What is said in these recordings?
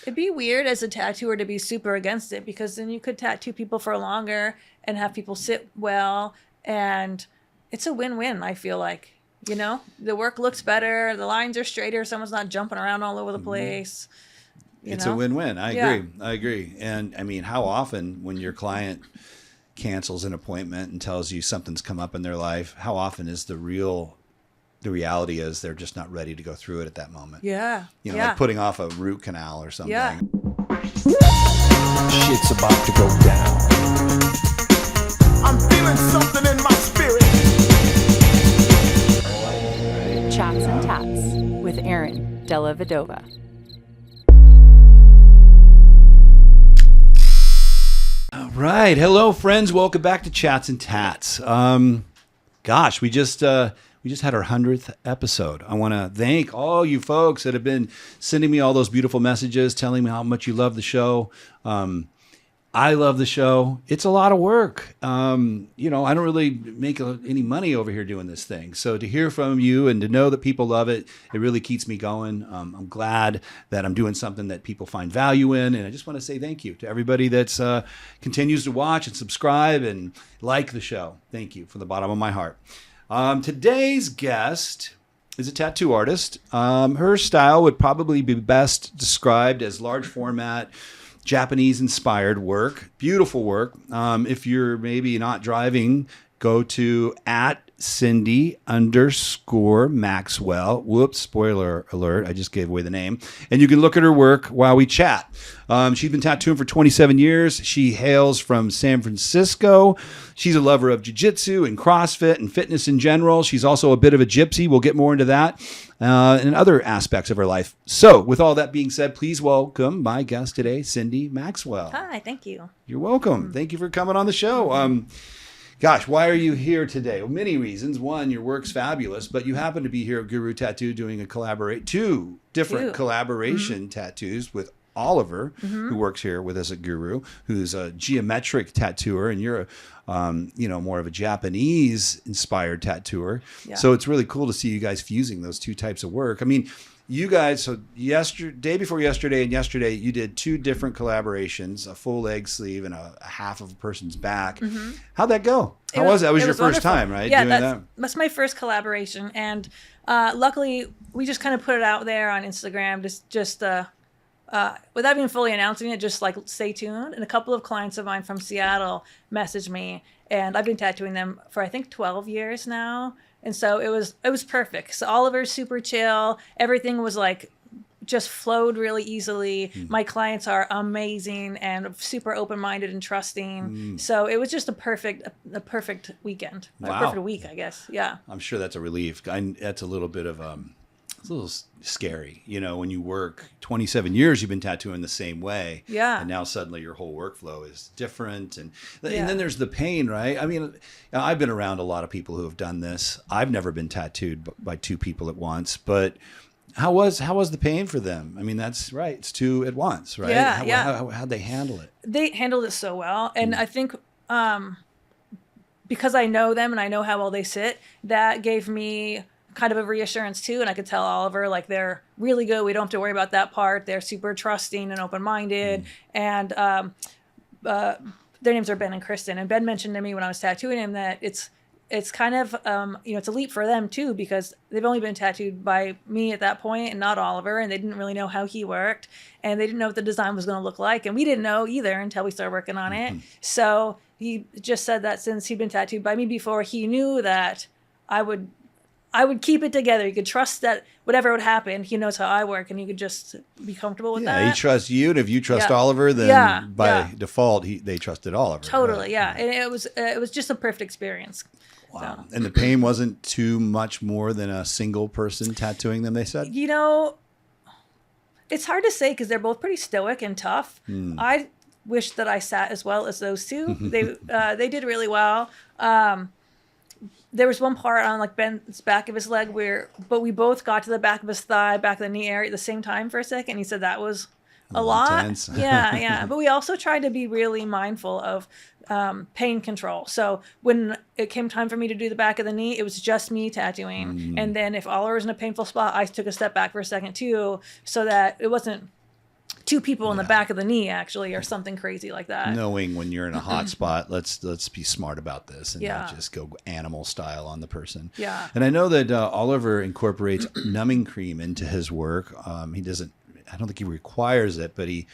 It'd be weird as a tattooer to be super against it, because then you could tattoo people for longer and have people sit well, and it's a win-win, I feel like. You know, the work looks better, the lines are straighter, someone's not jumping around all over the place. It's a win-win. I agree. And I mean, how often when your client cancels an appointment and tells you something's come up in their life, how often is the reality is they're just not ready to go through it at that moment. Yeah. Like putting off a root canal or something. Yeah. Shit's about to go down. I'm feeling something in my spirit. Chats and Tatts with Aaron, Della, Vedova. All right. Hello, friends. Welcome back to Chats and Tatts. Gosh, we just had our 100th episode. I want to thank all you folks that have been sending me all those beautiful messages, telling me how much you love the show. I love the show. It's a lot of work. I don't really make any money over here doing this thing. So to hear from you and to know that people love it, it really keeps me going. I'm glad that I'm doing something that people find value in. And I just want to say thank you to everybody that's continues to watch and subscribe and like the show. Thank you from the bottom of my heart. Today's guest is a tattoo artist. Her style would probably be best described as large format, Japanese-inspired work, beautiful work. If you're maybe not driving, go to @Cindy_Maxwell. Whoops, spoiler alert. I just gave away the name. And you can look at her work while we chat. She's been tattooing for 27 years. She hails from San Francisco. She's a lover of jiu-jitsu and CrossFit and fitness in general. She's also a bit of a gypsy. We'll get more into that and other aspects of her life. So with all that being said, please welcome my guest today, Cindy Maxwell. Hi, thank you. You're welcome. Thank you for coming on the show. Gosh, why are you here today? Well, many reasons. One, your work's fabulous, but you happen to be here at Guru Tattoo doing two different collaboration tattoos with Oliver, who works here with us at Guru, who's a geometric tattooer, and you're more of a Japanese-inspired tattooer. Yeah. So it's really cool to see you guys fusing those two types of work. I mean, you guys, so day before yesterday and yesterday, you did two different collaborations, a full leg sleeve and a half of a person's back. How'd that go? How was that? That was your first time, right? Yeah, that's my first collaboration. And luckily, we just kind of put it out there on Instagram, just without even fully announcing it, just like stay tuned. And a couple of clients of mine from Seattle messaged me, and I've been tattooing them for, I think, 12 years now. And so it was perfect. So Oliver's super chill. Everything was like just flowed really easily. My clients are amazing and super open-minded and trusting. So it was just a perfect weekend. Wow. A perfect week, I guess. Yeah. I'm sure that's a relief. That's a little bit of it's a little scary, when you work 27 years, you've been tattooing the same way. Yeah. And now suddenly your whole workflow is different. And then there's the pain, right? I mean, I've been around a lot of people who have done this. I've never been tattooed by two people at once, but how was the pain for them? I mean, that's right. It's two at once, right? Yeah. How'd they handle it? They handled it so well. And I think because I know them and I know how well they sit, that gave me kind of a reassurance too. And I could tell Oliver, like, they're really good. We don't have to worry about that part. They're super trusting and open-minded. And their names are Ben and Kristen. And Ben mentioned to me when I was tattooing him that it's kind of, it's a leap for them too, because they've only been tattooed by me at that point and not Oliver. And they didn't really know how he worked, and they didn't know what the design was going to look like. And we didn't know either until we started working on it. So he just said that since he'd been tattooed by me before, he knew that I would keep it together. You could trust that whatever would happen, he knows how I work, and you could just be comfortable with that. Yeah, he trusts you, and if you trust Oliver, then by default, they trusted Oliver. Totally, right? yeah. And it was just a perfect experience. Wow. So. And the pain wasn't too much more than a single person tattooing them, they said? It's hard to say because they're both pretty stoic and tough. I wish that I sat as well as those two. They did really well. There was one part on like Ben's back of his leg but we both got to the back of his thigh, back of the knee area at the same time for a second. He said that was a lot. Intense. Yeah. But we also tried to be really mindful of pain control. So when it came time for me to do the back of the knee, it was just me tattooing. And then if Oliver was in a painful spot, I took a step back for a second too, so that it wasn't 2 people in the back of the knee, actually, or something crazy like that. Knowing when you're in a hot spot, let's be smart about this and Yeah. not just go animal style on the person. Yeah. And I know that Oliver incorporates numbing cream into his work. He doesn't. I don't think he requires it, but he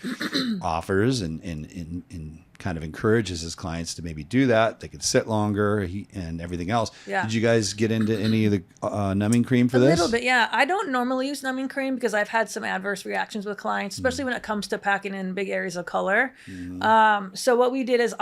offers and kind of encourages his clients to maybe do that. They could sit longer and everything else. Yeah. Did you guys get into any of the numbing cream for this? A little bit, yeah. I don't normally use numbing cream because I've had some adverse reactions with clients, especially when it comes to packing in big areas of color. So what we did is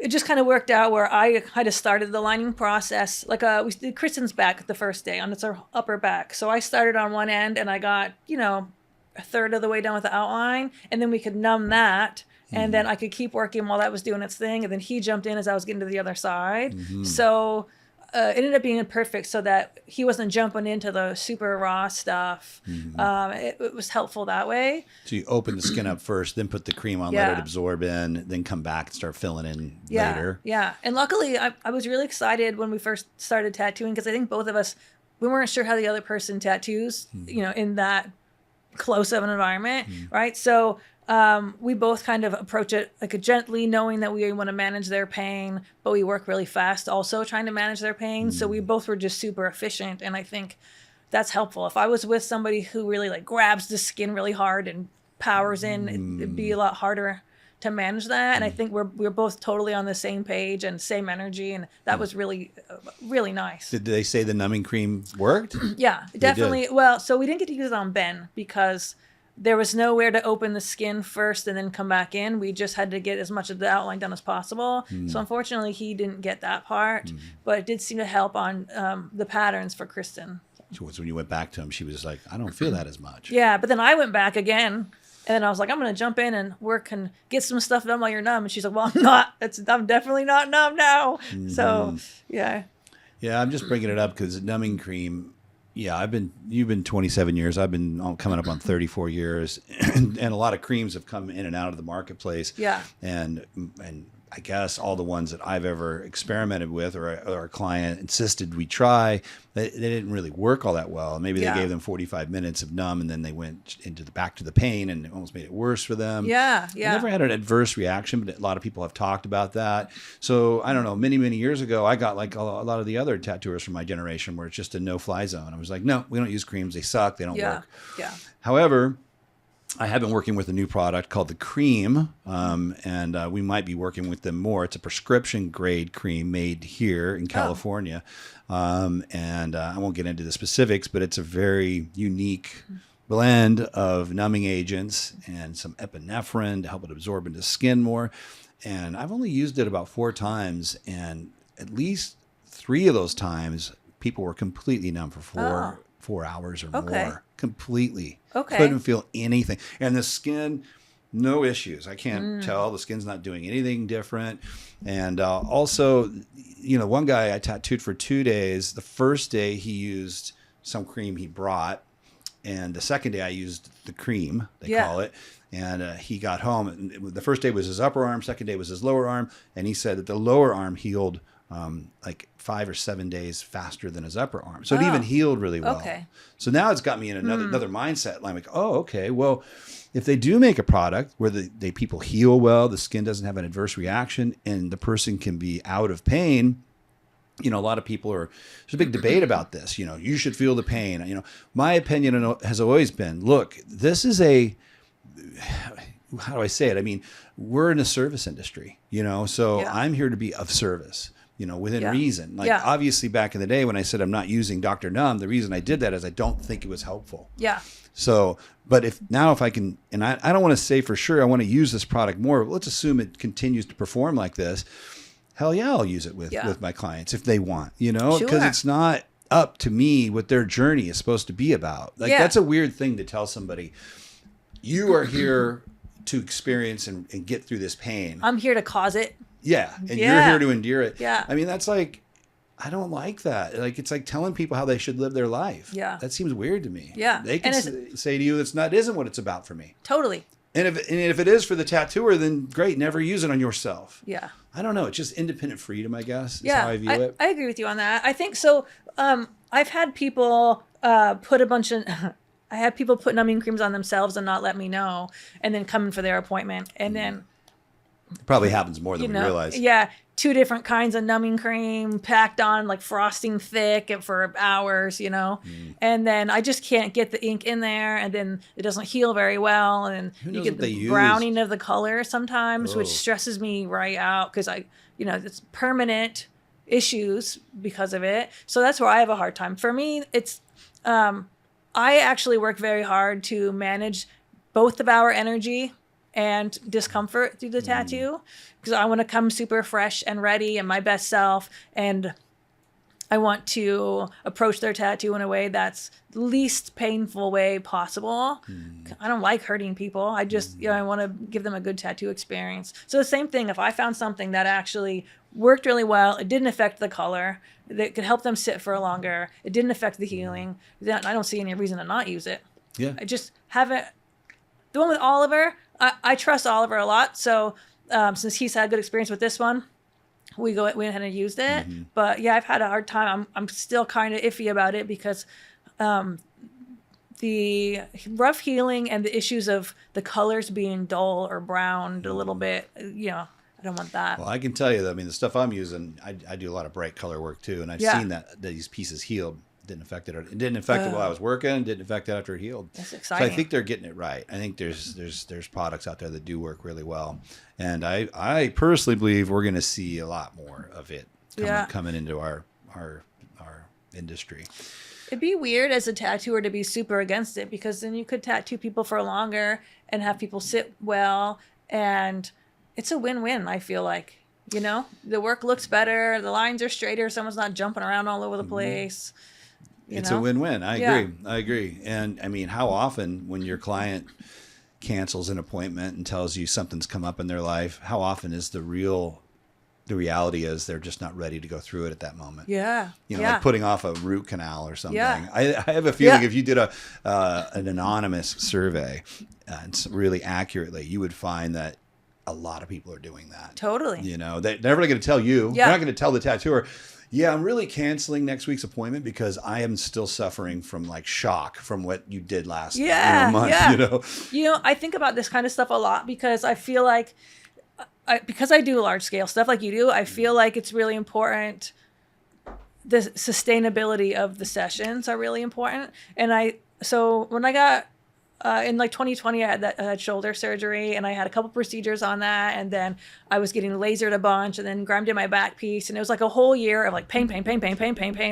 it just kind of worked out where I kind of started the lining process. Like we did Kristen's back the first day on its upper back. So I started on one end and I got, a third of the way done with the outline, and then we could numb that. And then I could keep working while that was doing its thing. And then he jumped in as I was getting to the other side. So it ended up being perfect so that he wasn't jumping into the super raw stuff. It was helpful that way. So you open the skin up first, then put the cream on, let it absorb in, then come back and start filling in later. Yeah. And luckily, I was really excited when we first started tattooing because I think both of us, we weren't sure how the other person tattoos, in that close of an environment, right? So we both kind of approach it like gently, knowing that we want to manage their pain, but we work really fast also trying to manage their pain. So we both were just super efficient. And I think that's helpful. If I was with somebody who really like grabs the skin really hard and powers in, it'd be a lot harder to manage that. And I think we're both totally on the same page and same energy. And that was really, really nice. Did they say the numbing cream worked? Yeah, definitely. Well, so we didn't get to use it on Ben because there was nowhere to open the skin first and then come back in. We just had to get as much of the outline done as possible. So unfortunately, he didn't get that part, but it did seem to help on the patterns for Kristen. So when you went back to him, she was like, I don't feel that as much. Yeah, but then I went back again. And then I was like, I'm going to jump in and work and get some stuff done while you're numb. And she's like, well, I'm not. I'm definitely not numb now. So, yeah. Yeah, I'm just bringing it up because numbing cream, you've been 27 years. I've been coming up on 34 years. And a lot of creams have come in and out of the marketplace. Yeah. And I guess all the ones that I've ever experimented with or a client insisted we try, they didn't really work all that well. Maybe they gave them 45 minutes of numb and then they went back to the pain and it almost made it worse for them. Yeah. I never had an adverse reaction, but a lot of people have talked about that. So I don't know, many, many years ago, I got like a lot of the other tattooers from my generation where it's just a no-fly zone. I was like, no, we don't use creams. They suck. They don't work. Yeah. However, I have been working with a new product called the Cream, and we might be working with them more. It's a prescription grade cream made here in California, and I won't get into the specifics, but it's a very unique blend of numbing agents and some epinephrine to help it absorb into skin more. And I've only used it about 4 times, and at least 3 of those times, people were completely numb for 4 hours or more. Completely. Okay. Couldn't feel anything. And the skin, no issues. I can't tell. The skin's not doing anything different. And also, one guy I tattooed for 2 days. The first day he used some cream he brought. And the second day I used the cream, they call it. And he got home. And the first day was his upper arm. Second day was his lower arm. And he said that the lower arm healed like 5 or 7 days faster than his upper arm. So it even healed really well. Okay. So now it's got me in another mindset. I'm like, oh, okay. Well, if they do make a product where they people heal well, the skin doesn't have an adverse reaction, and the person can be out of pain, a lot of people there's a big debate about this. You should feel the pain. My opinion has always been, look, this is how do I say it? I mean, we're in a service industry, so I'm here to be of service. Within reason. Obviously back in the day when I said I'm not using Dr. Numb, the reason I did that is I don't think it was helpful. Yeah. So, but if I can, and I don't want to say for sure I want to use this product more, but let's assume it continues to perform like this. Hell yeah, I'll use it with my clients if they want, because it's not up to me what their journey is supposed to be about. That's a weird thing to tell somebody. You are here to experience and get through this pain. I'm here to cause it. Yeah. And you're here to endure it. Yeah. I mean, that's like, I don't like that. Like, it's like telling people how they should live their life. Yeah. That seems weird to me. Yeah. They can say to you, it isn't what it's about for me. Totally. And if it is for the tattooer, then great. Never use it on yourself. Yeah. I don't know. It's just independent freedom, I guess. Yeah. Is how I view it. I agree with you on that. I think so. I've had people put a bunch of I have people put numbing creams on themselves and not let me know, and then come in for their appointment, and then Probably happens more than we realize. yeah, 2 different kinds of numbing cream packed on like frosting thick and for hours, and then I just can't get the ink in there, and then it doesn't heal very well, and Who you knows get what the they browning of the color sometimes, which Oh. stresses me right out because it's permanent issues because of it. So that's where I have a hard time. For me, it's I actually work very hard to manage both the Bauer energy and discomfort through the tattoo, because I want to come super fresh and ready and my best self, and I want to approach their tattoo in a way that's the least painful way possible. I don't like hurting people. I just I want to give them a good tattoo experience. So the same thing, if I found something that actually worked really well, it didn't affect the color, that could help them sit for longer, it didn't affect the healing, then I don't see any reason to not use it. Yeah. I just haven't. The one with Oliver, I trust Oliver a lot. So since he's had a good experience with this one, we went ahead and used it. But yeah, I've had a hard time. I'm still kind of iffy about it because the rough healing and the issues of the colors being dull or browned a little bit, I don't want that. Well, I can tell you that, the stuff I'm using, I do a lot of bright color work too. And I've seen that these pieces healed. Didn't affect it. It didn't affect it while I was working. Didn't affect it after it healed. That's So exciting. I think they're getting it right. I think there's products out there that do work really well, and I personally believe we're going to see a lot more of it coming into our industry. It'd be weird as a tattooer to be super against it, because then you could tattoo people for longer and have people sit well, and it's a win-win. I feel like, the work looks better, the lines are straighter, someone's not jumping around all over the place. It's a win-win. I agree. And how often when your client cancels an appointment and tells you something's come up in their life, how often is the reality is they're just not ready to go through it at that moment. Like putting off a root canal or something. I have a feeling if you did an anonymous survey and really accurately, you would find that a lot of people are doing that. Totally. They're never going to tell you. They're not going to tell the tattooer, yeah, I'm really canceling next week's appointment because I am still suffering from like shock from what you did last month. I think about this kind of stuff a lot because I feel like, because I do large scale stuff like you do, I feel like it's really important. The sustainability of the sessions are really important. And so when I got, in like 2020, I had shoulder surgery, and I had a couple procedures on that, and then I was getting lasered a bunch, and then Graham did my back piece, and it was like a whole year of like pain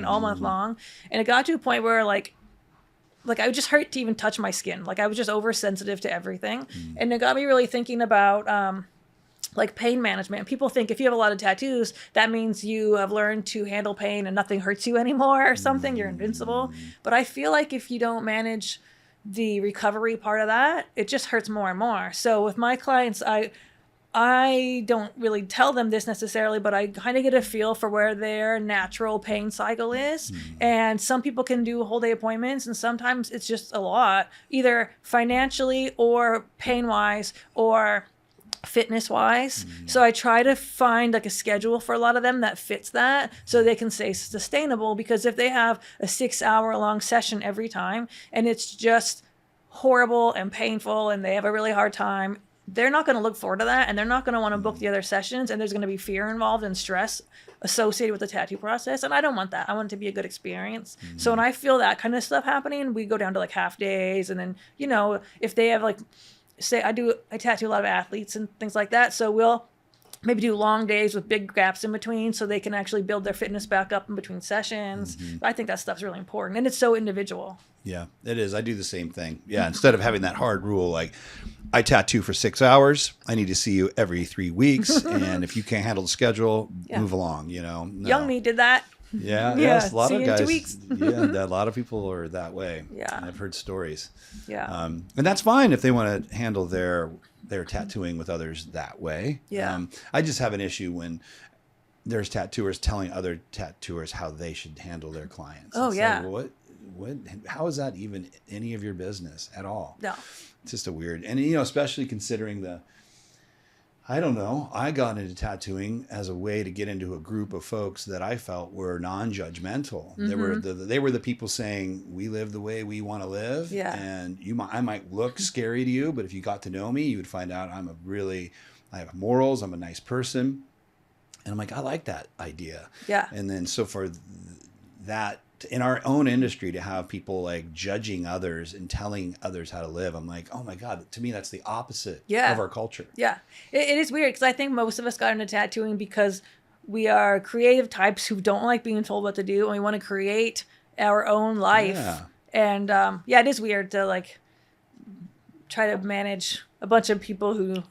all month long, and it got to a point where like I would just hurt to even touch my skin, like I was just oversensitive to everything, and it got me really thinking about like pain management. And people think if you have a lot of tattoos, that means you have learned to handle pain and nothing hurts you anymore or something. You're invincible. But I feel like if you don't manage the recovery part of that, it just hurts more and more. So with my clients, I don't really tell them this necessarily, but I kind of get a feel for where their natural pain cycle is. And some people can do whole day appointments, and sometimes it's just a lot, either financially or pain wise or fitness wise. So I try to find like a schedule for a lot of them that fits that, so they can stay sustainable, because if they have a 6-hour long session every time and it's just horrible and painful and they have a really hard time, they're not going to look forward to that, and they're not going to want to book the other sessions, and there's going to be fear involved and stress associated with the tattoo process, and I don't want that. I want it to be a good experience. So when I feel that kind of stuff happening, we go down to like half days, and then if they have like, say I tattoo a lot of athletes and things like that, so we'll maybe do long days with big gaps in between so they can actually build their fitness back up in between sessions. I think that stuff's really important, and it's so individual. Yeah, it is. I do the same thing. Yeah, instead of having that hard rule like I tattoo for 6 hours, I need to see you every 3 weeks, and if you can't handle the schedule, move along. No. Young me did that. Yes, a lot see of you guys. in 2 weeks. A lot of people are that way. Yeah. I've heard stories. Yeah. And that's fine if they want to handle their tattooing with others that way. Yeah. I just have an issue when there's tattooers telling other tattooers how they should handle their clients. Oh, It's yeah. like, what? How is that even any of your business at all? No. It's just a weird, and especially considering I don't know. I got into tattooing as a way to get into a group of folks that I felt were non-judgmental. They were the people saying, we live the way we want to live. Yeah. And I might look scary to you, but if you got to know me, you would find out I have morals. I'm a nice person. And I'm like, I like that idea. Yeah. And then so for that, in our own industry, to have people like judging others and telling others how to live, I'm like, oh my God, to me, that's the opposite of our culture. Yeah. It is weird because I think most of us got into tattooing because we are creative types who don't like being told what to do, and we want to create our own life. Yeah. And it is weird to like try to manage a bunch of people who,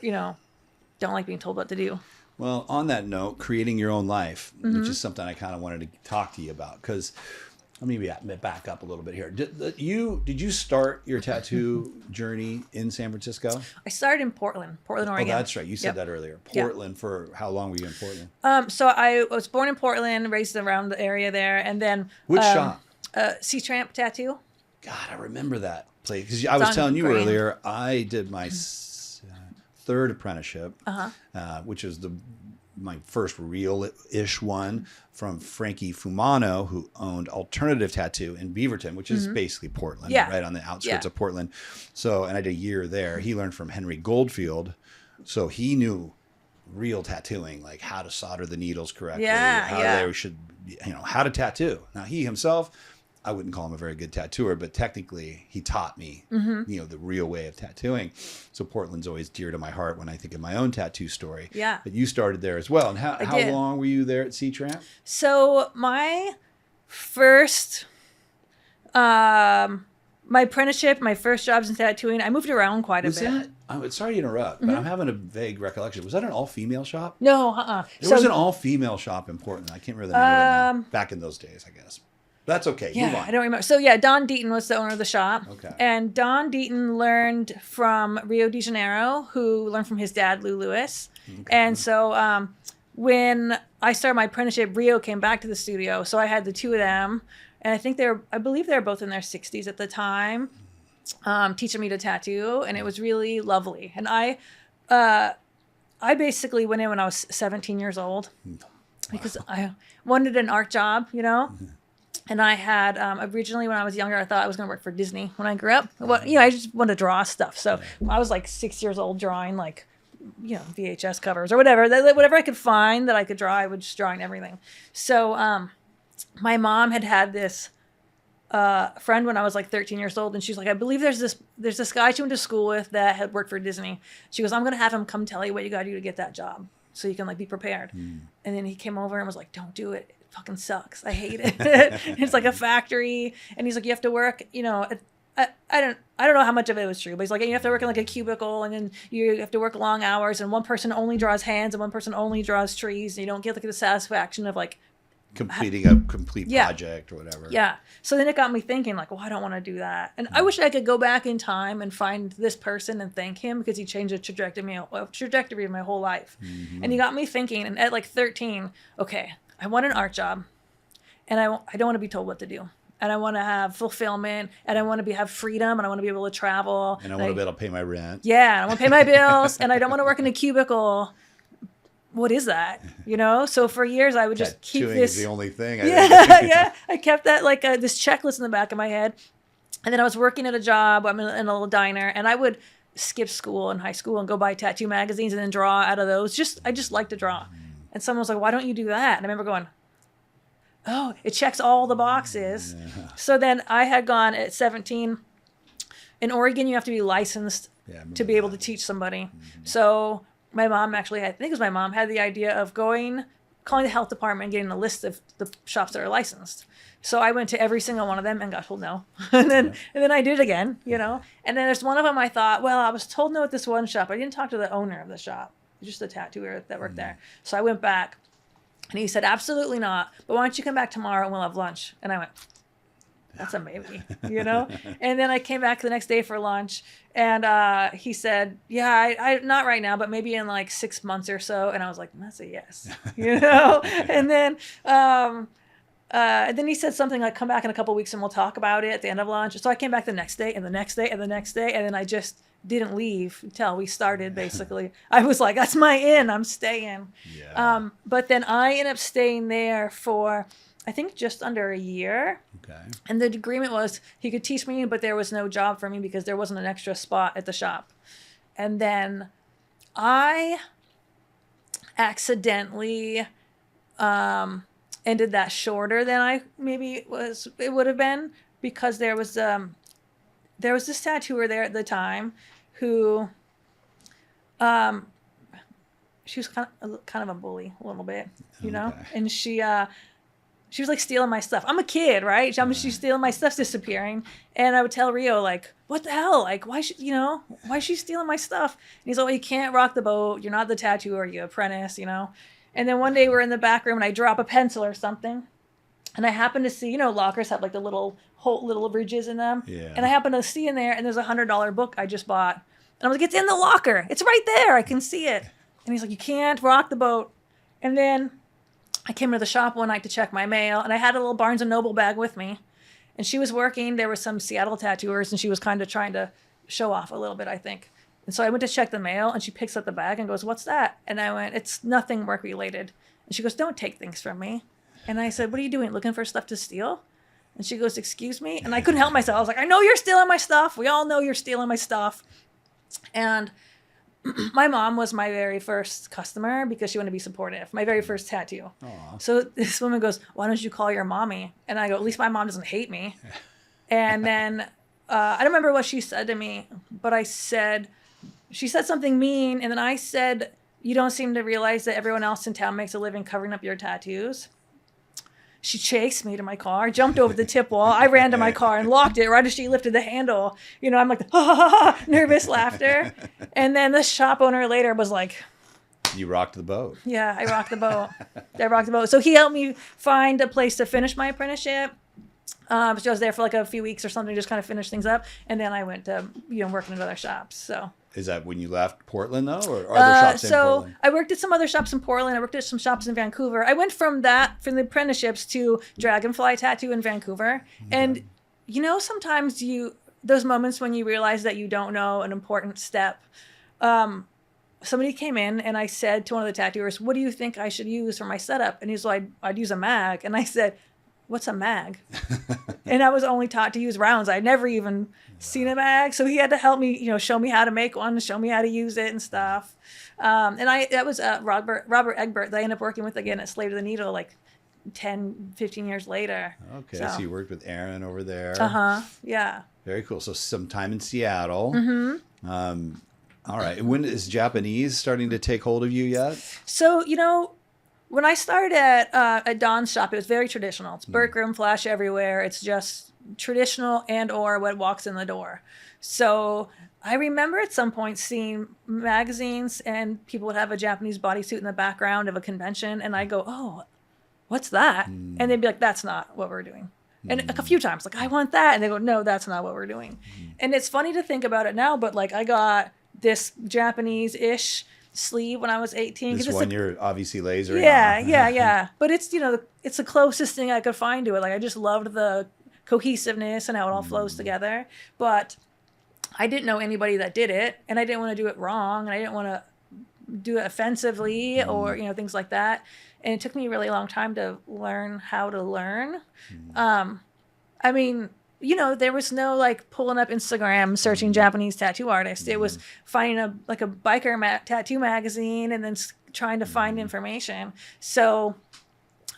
don't like being told what to do. Well, on that note, creating your own life, which is something I kind of wanted to talk to you about, because let me back up a little bit here. Did you start your tattoo journey in San Francisco? I started in Portland, Oregon. Oh, that's right. You said that earlier. Portland, for how long were you in Portland? So I was born in Portland, raised around the area there, and then Which shop? C-Tramp Tattoo. God, I remember that place. Because I was telling you earlier, I did my third apprenticeship, which is my first real-ish one, from Frankie Fumano, who owned Alternative Tattoo in Beaverton, which is basically Portland, right on the outskirts of Portland. So, and I did a year there. He learned from Henry Goldfield, so he knew real tattooing, like how to solder the needles correctly, how to tattoo. Now, he himself, I wouldn't call him a very good tattooer, but technically he taught me, the real way of tattooing. So Portland's always dear to my heart when I think of my own tattoo story. Yeah. But you started there as well. And how long were you there at C-Tramp? So my first, my apprenticeship, my first jobs in tattooing, I moved around quite a bit. I'm sorry to interrupt, but I'm having a vague recollection. Was that an all-female shop? No, There was an all-female shop in Portland. I can't remember the name of it now. Back in those days, I guess. That's okay. Yeah, Move on. I don't remember. So Don Deaton was the owner of the shop. Okay. And Don Deaton learned from Rio de Janeiro, who learned from his dad, Lou Lewis. Okay. And so when I started my apprenticeship, Rio came back to the studio. So I had the two of them. And I believe they were both in their 60s at the time, teaching me to tattoo. And it was really lovely. And I basically went in when I was 17 years old because I wanted an art job, And I had, originally when I was younger, I thought I was going to work for Disney when I grew up. Well, I just wanted to draw stuff. So I was like 6 years old drawing like, VHS covers or whatever. Whatever I could find that I could draw, I was just drawing everything. So my mom had this friend when I was like 13 years old. And she's like, I believe there's this guy she went to school with that had worked for Disney. She goes, I'm going to have him come tell you what you got to do to get that job so you can like be prepared. And then he came over and was like, don't do it. Fucking sucks. I hate it. It's like a factory, and he's like, you have to work. I don't know how much of it was true, but he's like, you have to work in like a cubicle, and then you have to work long hours, and one person only draws hands, and one person only draws trees, and you don't get like the satisfaction of like completing a complete project or whatever. Yeah. So then it got me thinking like, well, I don't want to do that, and I wish I could go back in time and find this person and thank him because he changed the trajectory of my whole life, and he got me thinking. And at like 13, okay. I want an art job, and I don't want to be told what to do, and I want to have fulfillment, and I want to have freedom, and I want to be able to travel, and I want to be able to pay my rent. Yeah, and I want to pay my bills, and I don't want to work in a cubicle. What is that? So for years I would just keep this. Is the only thing. I kept that like this checklist in the back of my head, and then I was working at a job. I'm in a little diner, and I would skip school in high school and go buy tattoo magazines and then draw out of those. I just like to draw. And someone was like, why don't you do that? And I remember going, oh, it checks all the boxes. Yeah. So then I had gone at 17. In Oregon, you have to be licensed to be able to teach somebody. So my mom I think it was my mom, had the idea of calling the health department and getting a list of the shops that are licensed. So I went to every single one of them and got told no. and then I did it again, And then there's one of them I thought, well, I was told no at this one shop. I didn't talk to the owner of the shop. Just the tattooer that worked there. So I went back, and he said, absolutely not. But why don't you come back tomorrow and we'll have lunch? And I went, that's a maybe, And then I came back the next day for lunch, and he said, yeah, I not right now, but maybe in like 6 months or so. And I was like, that's a yes, And then he said something like, come back in a couple of weeks and we'll talk about it at the end of lunch. So I came back the next day and the next day and the next day. And then I just didn't leave until we started, basically. I was like, that's my in, I'm staying. Yeah. But then I ended up staying there for, I think, just under a year. Okay. And the agreement was he could teach me, but there was no job for me because there wasn't an extra spot at the shop. And then I accidentally ended that shorter than it would have been, because there was this tattooer there at the time who she was kind of a bully a little bit, you know, and she was like stealing my stuff. I'm a kid, right? She's stealing my stuff's disappearing. And I would tell Rio, like, what the hell? Like, why is she stealing my stuff? And he's like, well, you can't rock the boat. You're not the tattooer, you're apprentice, you know? And then one day we're in the back room and I drop a pencil or something. And I happen to see, lockers have like the little ridges in them. Yeah. And I happen to see in there, and there's a $100 book I just bought. And I was like, it's in the locker. It's right there. I can see it. And he's like, you can't rock the boat. And then I came to the shop one night to check my mail, and I had a little Barnes & Noble bag with me. And she was working. There were some Seattle tattooers, and she was kind of trying to show off a little bit, I think. And so I went to check the mail, and she picks up the bag and goes, what's that? And I went, it's nothing work-related. And she goes, don't take things from me. And I said, what are you doing, looking for stuff to steal? And she goes, excuse me? And I couldn't help myself. I was like, I know you're stealing my stuff. We all know you're stealing my stuff. And my mom was my very first customer because she wanted to be supportive. My very first tattoo. Aww. So this woman goes, why don't you call your mommy? And I go, at least my mom doesn't hate me. And then I don't remember what she said to me, but she said something mean. And then I said, you don't seem to realize that everyone else in town makes a living covering up your tattoos. She chased me to my car, jumped over the tip wall. I ran to my car and locked it right as she lifted the handle. I'm like, ha, ha, ha, ha, nervous laughter. And then the shop owner later was like, you rocked the boat. Yeah, I rocked the boat. I rocked the boat. So he helped me find a place to finish my apprenticeship. So I was there for like a few weeks or something, just kind of finish things up. And then I went to, working at other shops. So. Is that when you left Portland, though, or are there shops in Portland? I worked at some other shops in Portland. I worked at some shops in Vancouver. I went from the apprenticeships to Dragonfly Tattoo in Vancouver. Okay. And, sometimes those moments when you realize that you don't know an important step. Somebody came in and I said to one of the tattooers, what do you think I should use for my setup? And he's like, I'd use a mag. And I said, what's a mag? And I was only taught to use rounds. I'd never even seen a mag. So he had to help me, show me how to make one, show me how to use it and stuff. That was Robert Egbert that I ended up working with again at Slave to the Needle like 10, 15 years later. Okay, so you worked with Aaron over there. Uh-huh, yeah. Very cool. So some time in Seattle. Mm-hmm. All right. When is Japanese starting to take hold of you yet? So, when I started at Don's shop, it was very traditional. It's Burke room, flash everywhere. It's just traditional and or what walks in the door. So I remember at some point seeing magazines and people would have a Japanese bodysuit in the background of a convention. And I go, oh, what's that? And they'd be like, that's not what we're doing. And a few times, like, I want that. And they go, no, that's not what we're doing. And it's funny to think about it now, but like I got this Japanese-ish sleeve when I was 18. This one you're obviously lasering on. on. Yeah. But it's, it's the closest thing I could find to it. Like I just loved the cohesiveness and how it all flows together. But I didn't know anybody that did it, and I didn't want to do it wrong, and I didn't want to do it offensively or, things like that. And it took me a really long time to learn how to learn. I mean, there was no like pulling up Instagram, searching Japanese tattoo artists. It was finding a biker tattoo magazine and then trying to find information. So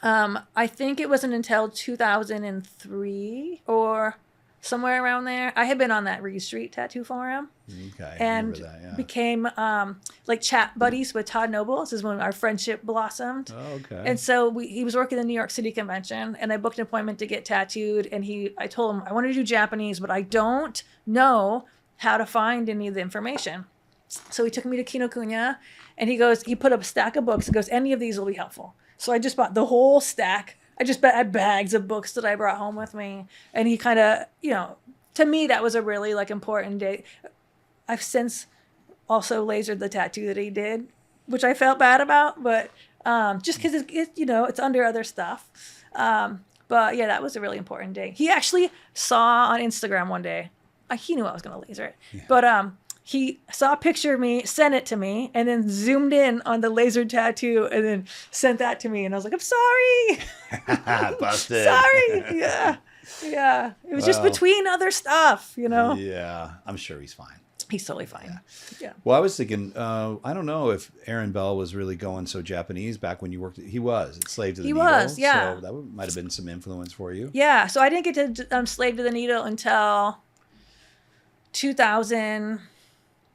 I think it wasn't until 2003 or somewhere around there. I had been on that Reed Street Tattoo Forum. Okay, and became like chat buddies with Todd Noble. This is when our friendship blossomed. Oh, okay. And so he was working the New York City convention, and I booked an appointment to get tattooed. And I told him I want to do Japanese, but I don't know how to find any of the information. So he took me to Kinokuniya, and he put up a stack of books and goes, any of these will be helpful. So I just bought the whole stack. I just had bags of books that I brought home with me. And he kind of, to me, that was a really like important day. I've since also lasered the tattoo that he did, which I felt bad about, but just because it's under other stuff. But yeah, that was a really important day. He actually saw on Instagram one day, he knew I was going to laser it, but he saw a picture of me, sent it to me, and then zoomed in on the laser tattoo and then sent that to me. And I was like, I'm sorry. Busted. Sorry. Yeah. Yeah. It was just between other stuff, you know? Yeah, I'm sure he's fine. He's totally fine. Yeah. Well, I was thinking, I don't know if Aaron Bell was really going so Japanese back when you worked. He was Slave to the Needle. Was, yeah. So that might have been some influence for you. Yeah. So I didn't get to Slave to the Needle until 2000,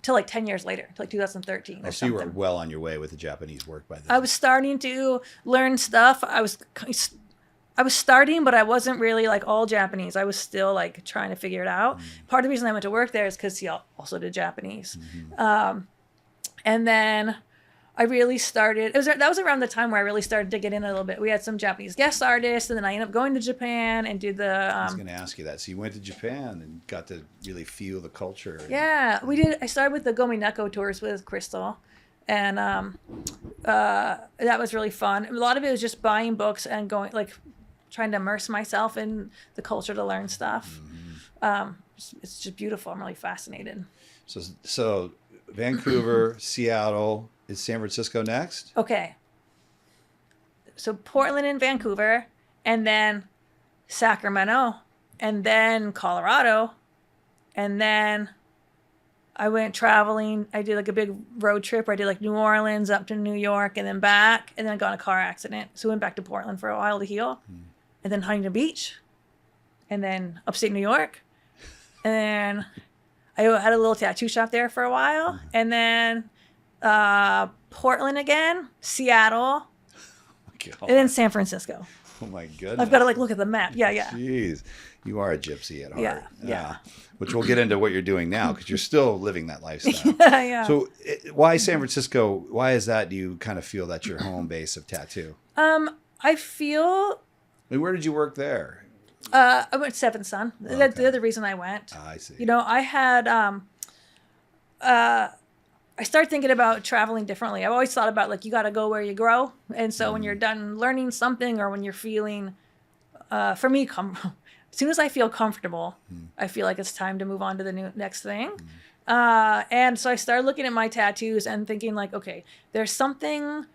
till like 10 years later, till like 2013 or So you something. were well on your way with the Japanese work by then. I was starting to learn stuff. I was starting, but I wasn't really like all Japanese. I was still like trying to figure it out. Part of the reason I went to work there is because he also did Japanese. And then I really started, that was around the time where I really started to get in a little bit. We had some Japanese guest artists, and then I ended up going to Japan and did the... I was going to ask you that. So you went to Japan and got to really feel the culture. Yeah, we did. I started with the Gomineko tours with Crystal. And that was really fun. A lot of it was just buying books and going, like, trying to immerse myself in the culture to learn stuff. It's just beautiful. I'm really fascinated. So Vancouver, Seattle, is San Francisco next? Okay. So Portland and Vancouver, and then Sacramento, and then Colorado, and then I went traveling. I did like a big road trip where I did like New Orleans up to New York and then back, and then I got in a car accident. So I went back to Portland for a while to heal, and then Huntington Beach, and then upstate New York, and then I had a little tattoo shop there for a while, and then Portland again, Seattle, and then San Francisco. Oh my goodness. I've got to like look at the map. Yeah, yeah. Jeez. You are a gypsy at heart. Yeah. Which we'll get into what you're doing now because you're still living that lifestyle. Yeah. So why San Francisco? Why is that? Do you kind of feel that's your home base of tattoo? I feel... I mean, where did you work there? I went to Seventh Son. Okay. That's the other reason I went. I see. You know, I had... I started thinking about traveling differently. I've always thought about, like, you got to go where you grow. And so when you're done learning something or when you're feeling, for me, as soon as I feel comfortable, I feel like it's time to move on to the next thing. And so I started looking at my tattoos and thinking, like, okay, there's something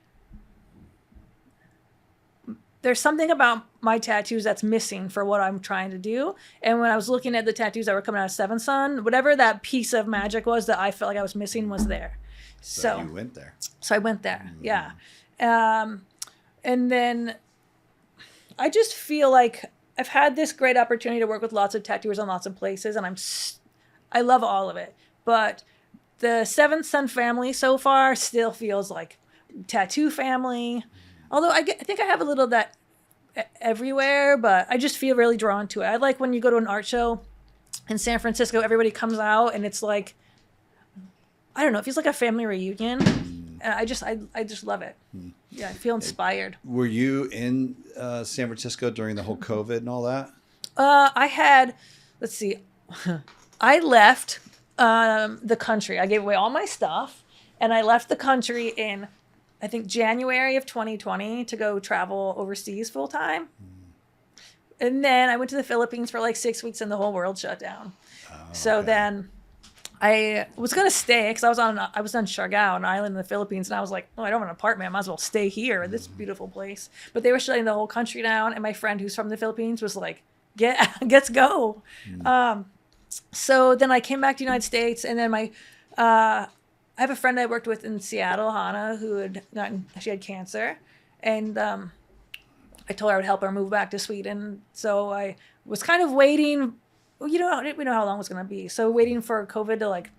about my tattoos that's missing for what I'm trying to do. And when I was looking at the tattoos that were coming out of Seventh Son, whatever that piece of magic was that I felt like I was missing was there. So you went there. So I went there, yeah. And then I just feel like I've had this great opportunity to work with lots of tattooers in lots of places, and I love all of it. But the Seventh Son family so far still feels like tattoo family. Although I think I have a little of that everywhere, but I just feel really drawn to it. I like when you go to an art show in San Francisco, everybody comes out and it's like, I don't know, it feels like a family reunion. And I just love it. Yeah, I feel inspired. Were you in San Francisco during the whole COVID and all that? I had, let's see, I left the country. I gave away all my stuff and I left the country in, I think, January of 2020 to go travel overseas full time. And then I went to the Philippines for like 6 weeks and the whole world shut down. So then I was going to stay because I was on Siargao, an island in the Philippines. And I was like, oh, I don't have an apartment. I might as well stay here in this beautiful place. But they were shutting the whole country down. And my friend who's from the Philippines was like, let's go. So then I came back to the United States. And then I have a friend I worked with in Seattle, Hannah, she had cancer. And I told her I would help her move back to Sweden. So I was kind of waiting. We know how long it was going to be. So waiting for COVID to like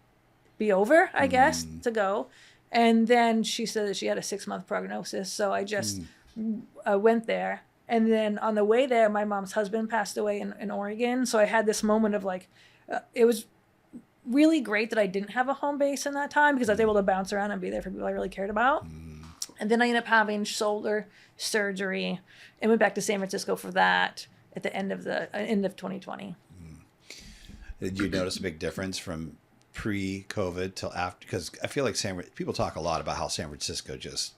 be over, I guess, to go. And then she said that she had a 6-month prognosis. So I just went there. And then on the way there, my mom's husband passed away in Oregon. So I had this moment of like, it was really great that I didn't have a home base in that time because I was able to bounce around and be there for people I really cared about. And then I ended up having shoulder surgery and went back to San Francisco for that at the end of 2020. Did you notice a big difference from pre-COVID till after? Because I feel like people talk a lot about how San Francisco just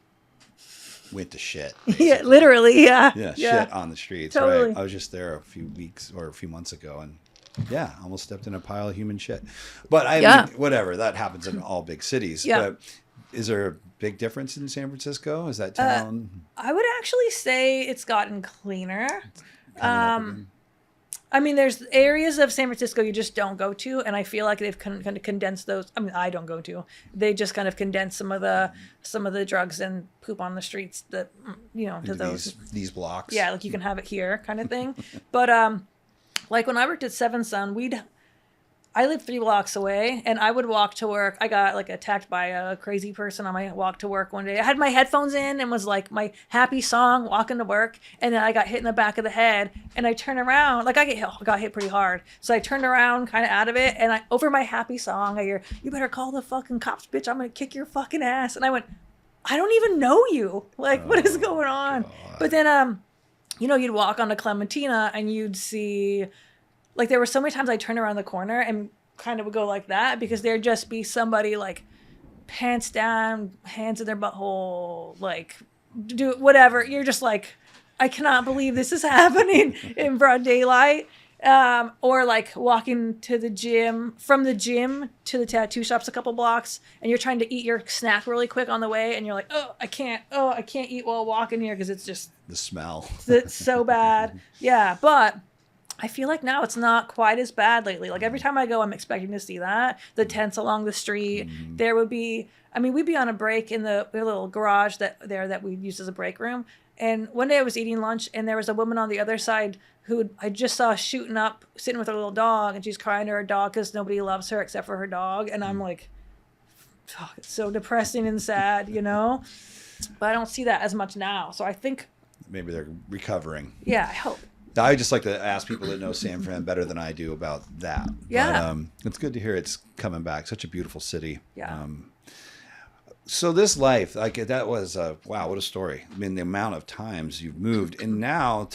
went to shit. Basically. Yeah, literally, yeah. Yeah, shit on the streets. Totally. Right? I was just there a few months ago, and Yeah, almost stepped in a pile of human shit. But I Yeah. mean, whatever, that happens in all big cities. Yeah. But is there a big difference in San Francisco? Is that town I would actually say it's gotten cleaner. coming up again? I mean, there's areas of San Francisco you just don't go to, and I feel like they've kind of condensed those. I mean, I don't go to. They just kind of condensed some of the drugs and poop on the streets that to Into those. these blocks? Yeah, like you can have it here, kind of thing. But like when I worked at Seven Sun, I lived 3 blocks away, and I would walk to work. I got like attacked by a crazy person on my walk to work one day. I had my headphones in and was like my happy song walking to work, and then I got hit in the back of the head, and I turned around, like I got hit pretty hard. So I turned around kind of out of it, and over my happy song, I hear, "You better call the fucking cops, bitch. I'm going to kick your fucking ass." And I went, "I don't even know you. Like, what is going on?" God. But then, you'd walk onto Clementina and you'd see, like, there were so many times I turned around the corner and kind of would go like that because there'd just be somebody like pants down, hands in their butthole, like do whatever. You're just like, I cannot believe this is happening in broad daylight. Or like walking to the gym, from the gym to the tattoo shops a couple blocks, and you're trying to eat your snack really quick on the way, and you're like, I can't eat while walking here because it's just The smell. it's so bad. Yeah, but I feel like now it's not quite as bad lately. Like every time I go, I'm expecting to see that. The tents along the street. There would be, we'd be on a break in the little garage that we used as a break room. And one day I was eating lunch, and there was a woman on the other side who I just saw shooting up, sitting with her little dog, and she's crying to her dog because nobody loves her except for her dog. And I'm like, oh, it's so depressing and sad, But I don't see that as much now. So I think, Maybe they're recovering. yeah, I hope. I just like to ask people that know San Fran better than I do about that. Yeah. But, it's good to hear it's coming back. Such a beautiful city. Yeah. So this life, like that was wow, what a story. I mean, the amount of times you've moved, and now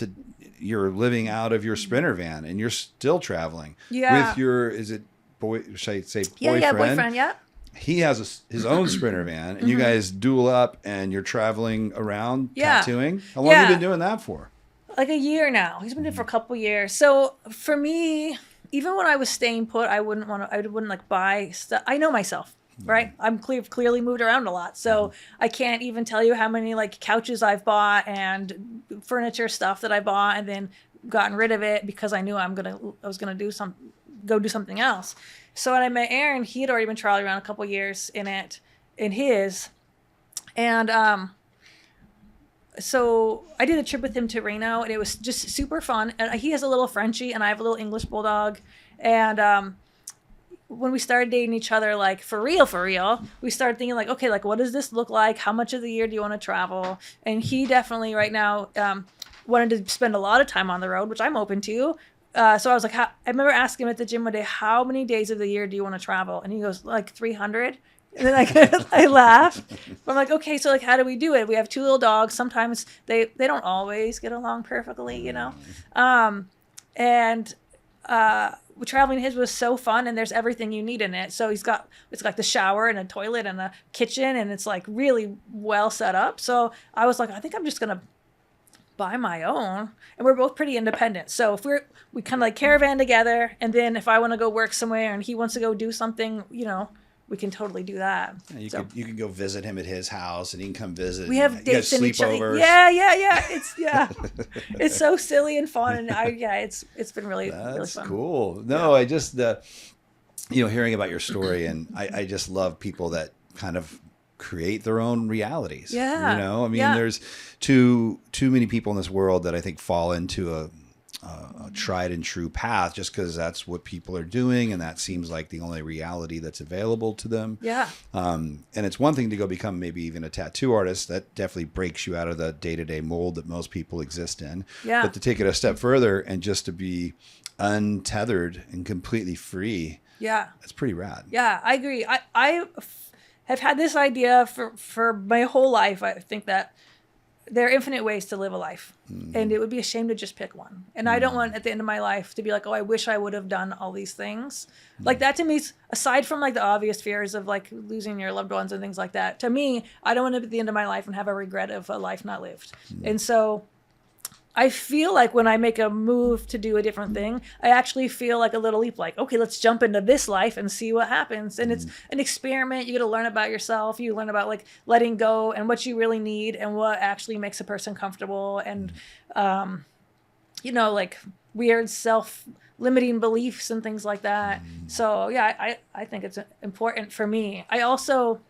you're living out of your Sprinter van, and you're still traveling. Yeah. With your, is it boy? Should I say boyfriend? Yeah, boyfriend. Yeah. He has his own Sprinter van, and you guys duel up, and you're traveling around tattooing. How long have you been doing that for? Like a year now. He's been doing it for a couple years. So for me, even when I was staying put, I wouldn't like buy stuff. I know myself, right? I'm clearly moved around a lot. So I can't even tell you how many like couches I've bought and furniture stuff that I bought and then gotten rid of it because I knew I was gonna do something else. So when I met Aaron, he had already been traveling around a couple years in his, and so I did a trip with him to Reno, and it was just super fun. And he has a little Frenchie, and I have a little English bulldog. And when we started dating each other, like for real, we started thinking like, okay, like what does this look like? How much of the year do you want to travel? And he definitely right now wanted to spend a lot of time on the road, which I'm open to. So I was like, I remember asking him at the gym one day, how many days of the year do you want to travel? And he goes, like 300. And then I laughed. I'm like, okay, so like, how do we do it? We have 2 little dogs. Sometimes they don't always get along perfectly, and traveling his was so fun, and there's everything you need in it. So it's like the shower and a toilet and a kitchen, and it's like really well set up. So I was like, I think I'm just gonna buy my own, and we're both pretty independent. So if we kind of like caravan together, and then if I want to go work somewhere and he wants to go do something, we can totally do that. Yeah, you can go visit him at his house, and he can come visit. We have dates in each other. sleepovers. Yeah. It's so silly and fun, and it's been really That's really fun. cool. No, I just hearing about your story, and I just love people that kind of create their own realities. Yeah. There's too many people in this world that I think fall into a tried and true path just because that's what people are doing, and that seems like the only reality that's available to them. Yeah. And it's one thing to go become maybe even a tattoo artist. That definitely breaks you out of the day-to-day mold that most people exist in. Yeah. But to take it a step further and just to be untethered and completely free, Yeah. that's pretty rad. Yeah, I agree. I have had this idea for my whole life. I think that there are infinite ways to live a life, and it would be a shame to just pick one. And I don't want at the end of my life to be like, oh, I wish I would have done all these things. Like that to me is, aside from like the obvious fears of like losing your loved ones and things like that, to me, I don't want to be at the end of my life and have a regret of a life not lived. And so I feel like when I make a move to do a different thing, I actually feel like a little leap, like, okay, let's jump into this life and see what happens. And it's an experiment. You get to learn about yourself. You learn about like letting go and what you really need and what actually makes a person comfortable. And, like weird self-limiting beliefs and things like that. So yeah, I think it's important for me. I also...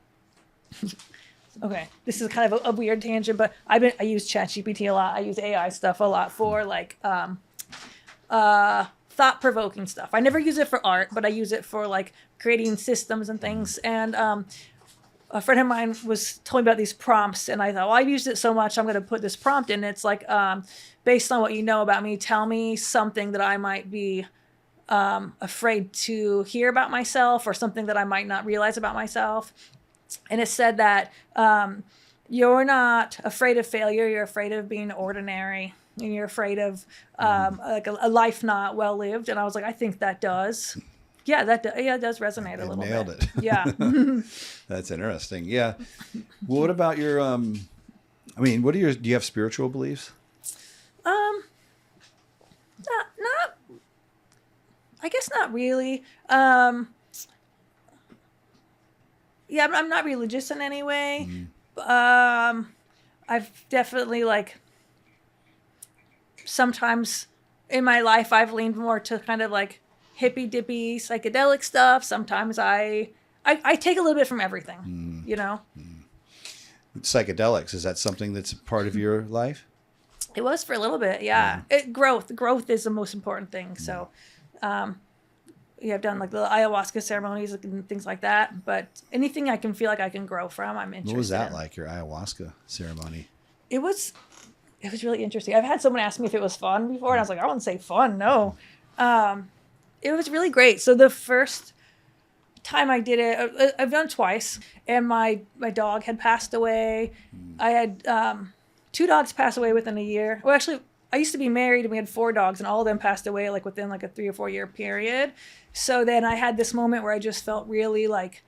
Okay, this is kind of a weird tangent, but I use ChatGPT a lot. I use AI stuff a lot for like thought-provoking stuff. I never use it for art, but I use it for like creating systems and things. And a friend of mine told me about these prompts, and I thought, well, I've used it so much, I'm going to put this prompt in. It's like, based on what you know about me, tell me something that I might be afraid to hear about myself, or something that I might not realize about myself. And it said that you're not afraid of failure. You're afraid of being ordinary, and you're afraid of like a life not well lived. And I was like, I think that does. Yeah, it does resonate a little bit. Nailed it. Yeah. That's interesting. Yeah. Well, what about your? Do you have spiritual beliefs? Not. I guess not really. Yeah, I'm not religious in any way. I've definitely like sometimes in my life I've leaned more to kind of like hippy dippy psychedelic stuff. Sometimes I take a little bit from everything, Psychedelics, is that something that's part of your life? It was for a little bit, yeah. Growth is the most important thing. So, I've done like the ayahuasca ceremonies and things like that. But anything I can feel like I can grow from, I'm interested. What was that in. like, your ayahuasca ceremony? It was really interesting. I've had someone ask me if it was fun before, and I was like, I wouldn't say fun, no. It was really great. So the first time I did it, I've done it twice, and my dog had passed away. I had 2 dogs pass away within a year. Well, actually, I used to be married, and we had 4 dogs, and all of them passed away like within like a 3 or 4 year period. So then I had this moment where I just felt really like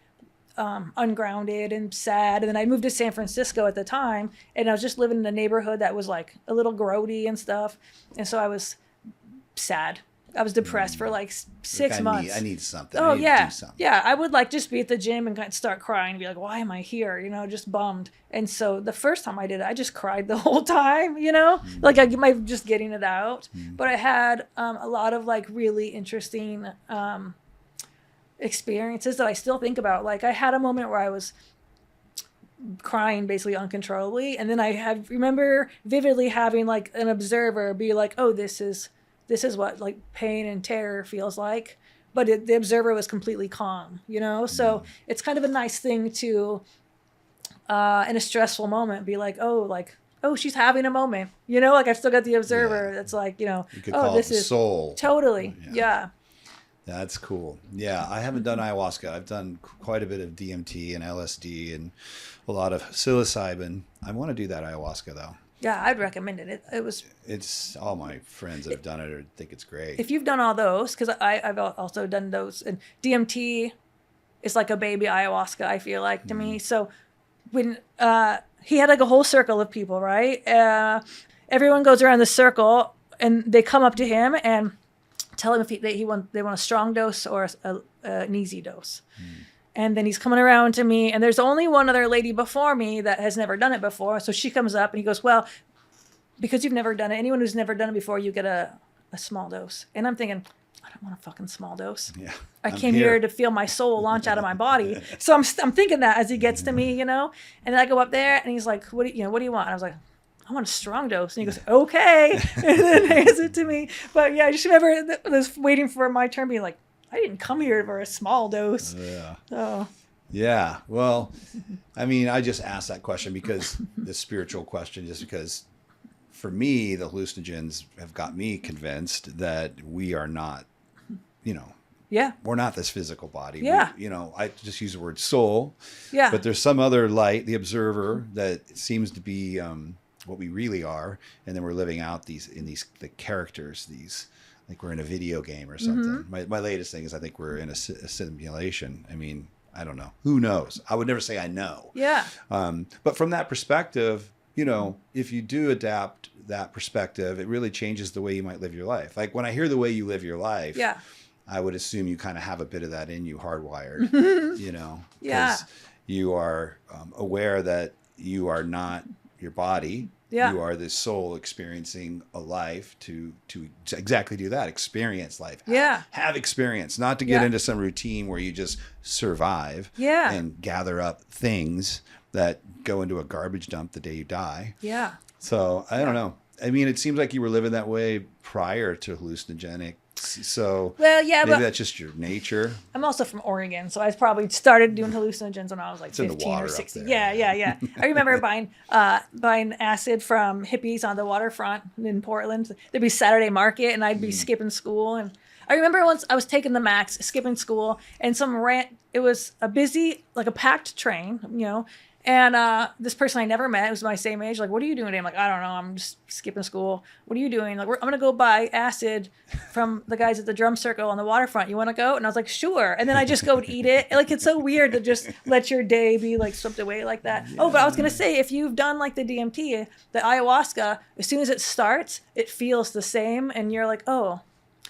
ungrounded and sad. And then I moved to San Francisco at the time, and I was just living in a neighborhood that was like a little grody and stuff. And so I was sad. I was depressed for like 6 months. I need something. Oh, I need to do something. Yeah. I would like just be at the gym and kind of start crying and be like, why am I here? Just bummed. And so the first time I did it, I just cried the whole time, like I my just getting it out. But I had a lot of like really interesting experiences that I still think about. Like I had a moment where I was crying basically uncontrollably. And then I remember vividly having like an observer be like, oh, this is what like pain and terror feels like. But the observer was completely calm, So it's kind of a nice thing to, in a stressful moment, be like, oh, she's having a moment, like I've still got the observer. That's like, you could call it the soul. Totally. Yeah. That's cool. Yeah. I haven't done ayahuasca. I've done quite a bit of DMT and LSD and a lot of psilocybin. I want to do that ayahuasca though. Yeah, I'd recommend it. It's all my friends that have done it or think it's great. If you've done all those, because I've also done those, and DMT is like a baby ayahuasca, I feel like, to me. So when he had like a whole circle of people, right? Everyone goes around the circle, and they come up to him and tell him if they want a strong dose or an easy dose. And then he's coming around to me, and there's only one other lady before me that has never done it before. So she comes up, and he goes, well, because you've never done it, anyone who's never done it before, you get a small dose. And I'm thinking, I don't want a fucking small dose. Yeah, I came here to feel my soul launch out of my body. So I'm thinking that as he gets to me, And then I go up there, and he's like, what do you want? And I was like, I want a strong dose. And he goes, okay. And then hands it to me. But yeah, I just remember this waiting for my turn, being like, I didn't come here for a small dose. Yeah. So. Yeah. Well, I mean, I just asked that question because the spiritual question, just because for me, the hallucinogens have got me convinced that we are not, Yeah. we're not this physical body. Yeah. I just use the word soul. Yeah. But there's some other light, the observer, that seems to be what we really are. And then we're living out the characters, like we're in a video game or something. My latest thing is I think we're in a simulation. I mean, I don't know. Who knows? I would never say I know. Yeah. But from that perspective, you know, if you do adapt that perspective, it really changes the way you might live your life. Like when I hear the way you live your life, Yeah. I would assume you kind of have a bit of that in you hardwired, you know, Yeah. you are aware that you are not your body. Yeah. You are this soul experiencing a life to exactly do that, experience life. Yeah. Have experience, not to get Yeah. into some routine where you just survive Yeah. and gather up things that go into a garbage dump the day you die. Yeah. So I don't know. I mean, it seems like you were living that way prior to hallucinogenics. So Well, yeah, maybe but that's just your nature. I'm also from Oregon, so I probably started doing hallucinogens when I was like in the 15 water or up 16. there. Yeah. I remember buying acid from hippies on the waterfront in Portland. There'd be Saturday market, and I'd be skipping school. And I remember once I was taking the Max, skipping school, and it was a busy, like a packed train, you know. And this person I never met, who was my same age, like, what are you doing today? I'm like, I don't know. I'm just skipping school. What are you doing? Like, I'm going to go buy acid from the guys at the drum circle on the waterfront. You want to go? And I was like, sure. And then I just go and eat it. Like, it's so weird to just let your day be like swept away like that. Yeah. Oh, but I was going to say, if you've done like the DMT, the ayahuasca, as soon as it starts, it feels the same. And you're like, oh,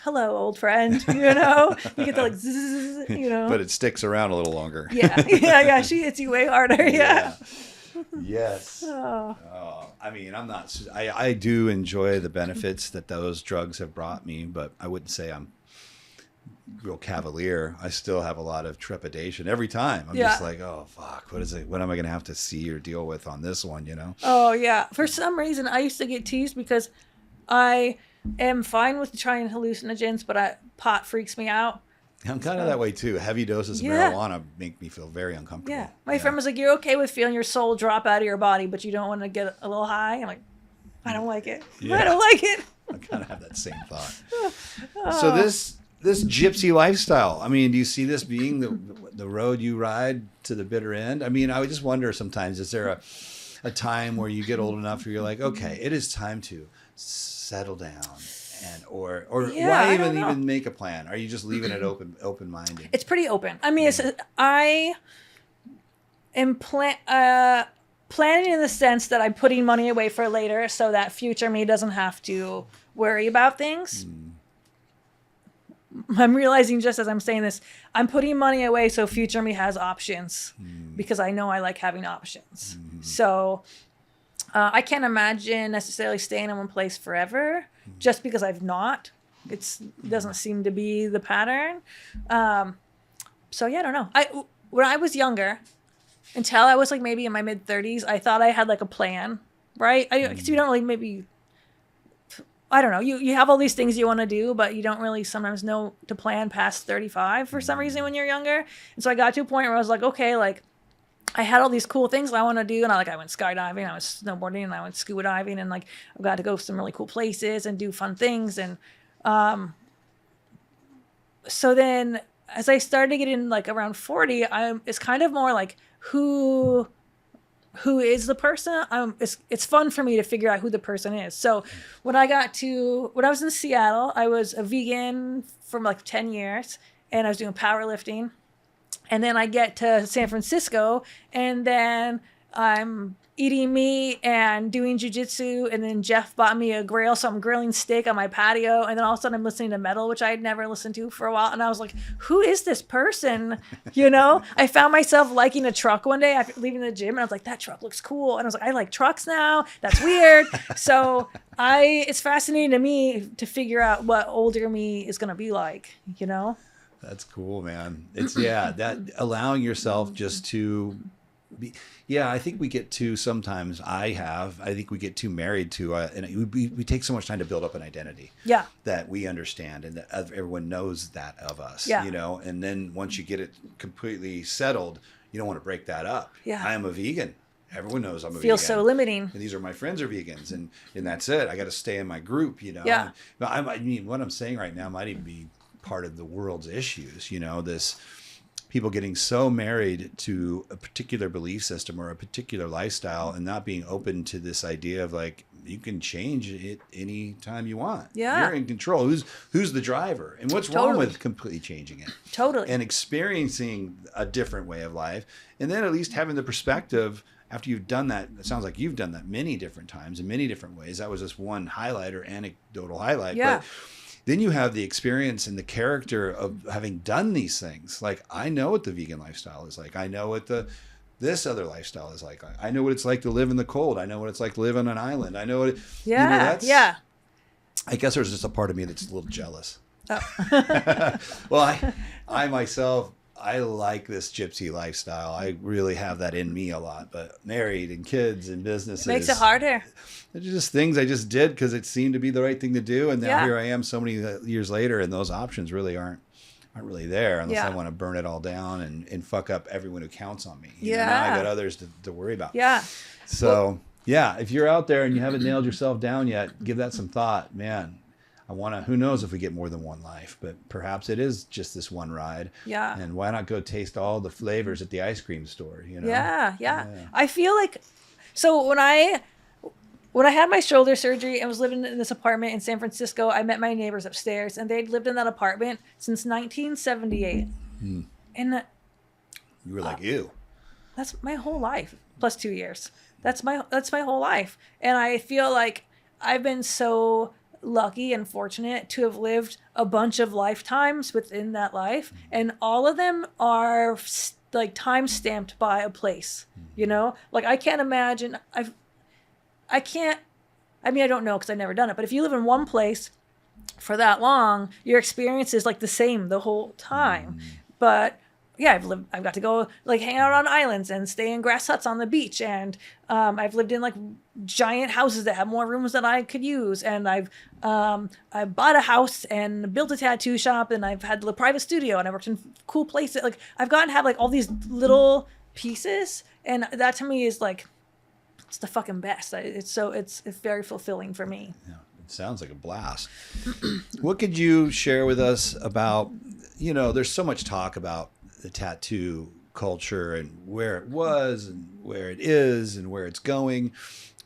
hello, old friend, you know, you get to like, zzz, you know, But it sticks around a little longer. yeah. She hits you way harder. Yeah. Yes. Oh. I mean, I do enjoy the benefits that those drugs have brought me, but I wouldn't say I'm real cavalier. I still have a lot of trepidation every time. I'm just like, oh, fuck, what is it? What am I going to have to see or deal with on this one, you know? Oh, yeah. For some reason, I used to get teased because I am fine with trying hallucinogens, but pot freaks me out. I'm kind of that way too. Heavy doses of marijuana make me feel very uncomfortable. Yeah. My friend was like, you're okay with feeling your soul drop out of your body, but you don't want to get a little high? I'm like, I don't like it. Yeah. I don't like it. I kind of have that same thought. So this gypsy lifestyle, I mean, do you see this being the road you ride to the bitter end? I mean, I would just wonder sometimes, is there a time where you get old enough where you're like, okay, it is time to settle down, and or why even make a plan? Are you just leaving it open minded? It's pretty open. I mean, I am planning in the sense that I'm putting money away for later, so that future me doesn't have to worry about things. I'm realizing just as I'm saying this, I'm putting money away so future me has options, because I know I like having options. So I can't imagine necessarily staying in one place forever, just because I've not. It doesn't seem to be the pattern. So yeah, I don't know. When I was younger, until I was like maybe in my mid 30s, I thought I had like a plan, right? Because you don't really maybe, I don't know. You have all these things you want to do, but you don't really sometimes know to plan past 35 for some reason when you're younger. And so I got to a point where I was like, okay, like I had all these cool things I want to do, and I went skydiving, I went snowboarding, and I went scuba diving, and like I got to go some really cool places and do fun things. And so then as I started getting like around 40, it's kind of more like who is the person. It's fun for me to figure out who the person is. So when I was in Seattle, I was a vegan for like 10 years, and I was doing powerlifting. And then I get to San Francisco, and then I'm eating meat and doing jujitsu. And then Jeff bought me a grill, so I'm grilling steak on my patio. And then all of a sudden I'm listening to metal, which I had never listened to for a while. And I was like, who is this person? You know, I found myself liking a truck one day after leaving the gym, and I was like, that truck looks cool. And I was like, I like trucks now. That's weird. So it's fascinating to me to figure out what older me is going to be like, you know? That's cool, man. It's that allowing yourself just to be. Yeah, I think we get too sometimes. I think we get too married to, and we take so much time to build up an identity. Yeah. That we understand, and that everyone knows that of us. Yeah. You know, and then once you get it completely settled, you don't want to break that up. Yeah. I am a vegan. Everyone knows I'm a vegan. Feels so limiting. And these are my friends are vegans, and that's it. I got to stay in my group. You know. Yeah. I mean, what I'm saying right now might even be part of the world's issues, you know, this people getting so married to a particular belief system or a particular lifestyle and not being open to this idea of like, you can change it any time you want. Yeah. You're in control. Who's the driver? And what's wrong with completely changing it? Totally. And experiencing a different way of life. And then at least having the perspective after you've done that, it sounds like you've done that many different times in many different ways. That was just one highlight or anecdotal highlight. Yeah. But then you have the experience and the character of having done these things. Like, I know what the vegan lifestyle is like. I know what this other lifestyle is like. I know what it's like to live in the cold. I know what it's like to live on an island. I know what Yeah. I guess there's just a part of me that's a little jealous. Oh. Well, I myself, I like this gypsy lifestyle. I really have that in me a lot, but married and kids and businesses. Makes it harder. They're just things I just did because it seemed to be the right thing to do. And now Yeah. here I am so many years later, and those options really aren't really there unless Yeah. I want to burn it all down and fuck up everyone who counts on me. Yeah. Now I got others to worry about. Yeah. So yeah, if you're out there and you haven't nailed yourself down yet, give that some thought, man. Who knows if we get more than one life, but perhaps it is just this one ride. Yeah. And why not go taste all the flavors at the ice cream store, you know? Yeah. I feel like, so when I had my shoulder surgery and was living in this apartment in San Francisco, I met my neighbors upstairs, and they'd lived in that apartment since 1978. And You were like, ew. that's my whole life, plus 2 years. That's my whole life. And I feel like I've been so lucky and fortunate to have lived a bunch of lifetimes within that life, and all of them are like time stamped by a place, you know? Like, I can't imagine, I don't know because I've never done it, but if you live in one place for that long, your experience is like the same the whole time. But yeah, I've got to go like hang out on islands and stay in grass huts on the beach. And I've lived in like giant houses that have more rooms than I could use. And I bought a house and built a tattoo shop, and I've had a private studio, and I worked in cool places. Like, I've gotten to have like all these little pieces, and that to me is like, it's the fucking best. It's very fulfilling for me. Yeah, it sounds like a blast. What could you share with us about, there's so much talk about the tattoo culture and where it was and where it is and where it's going.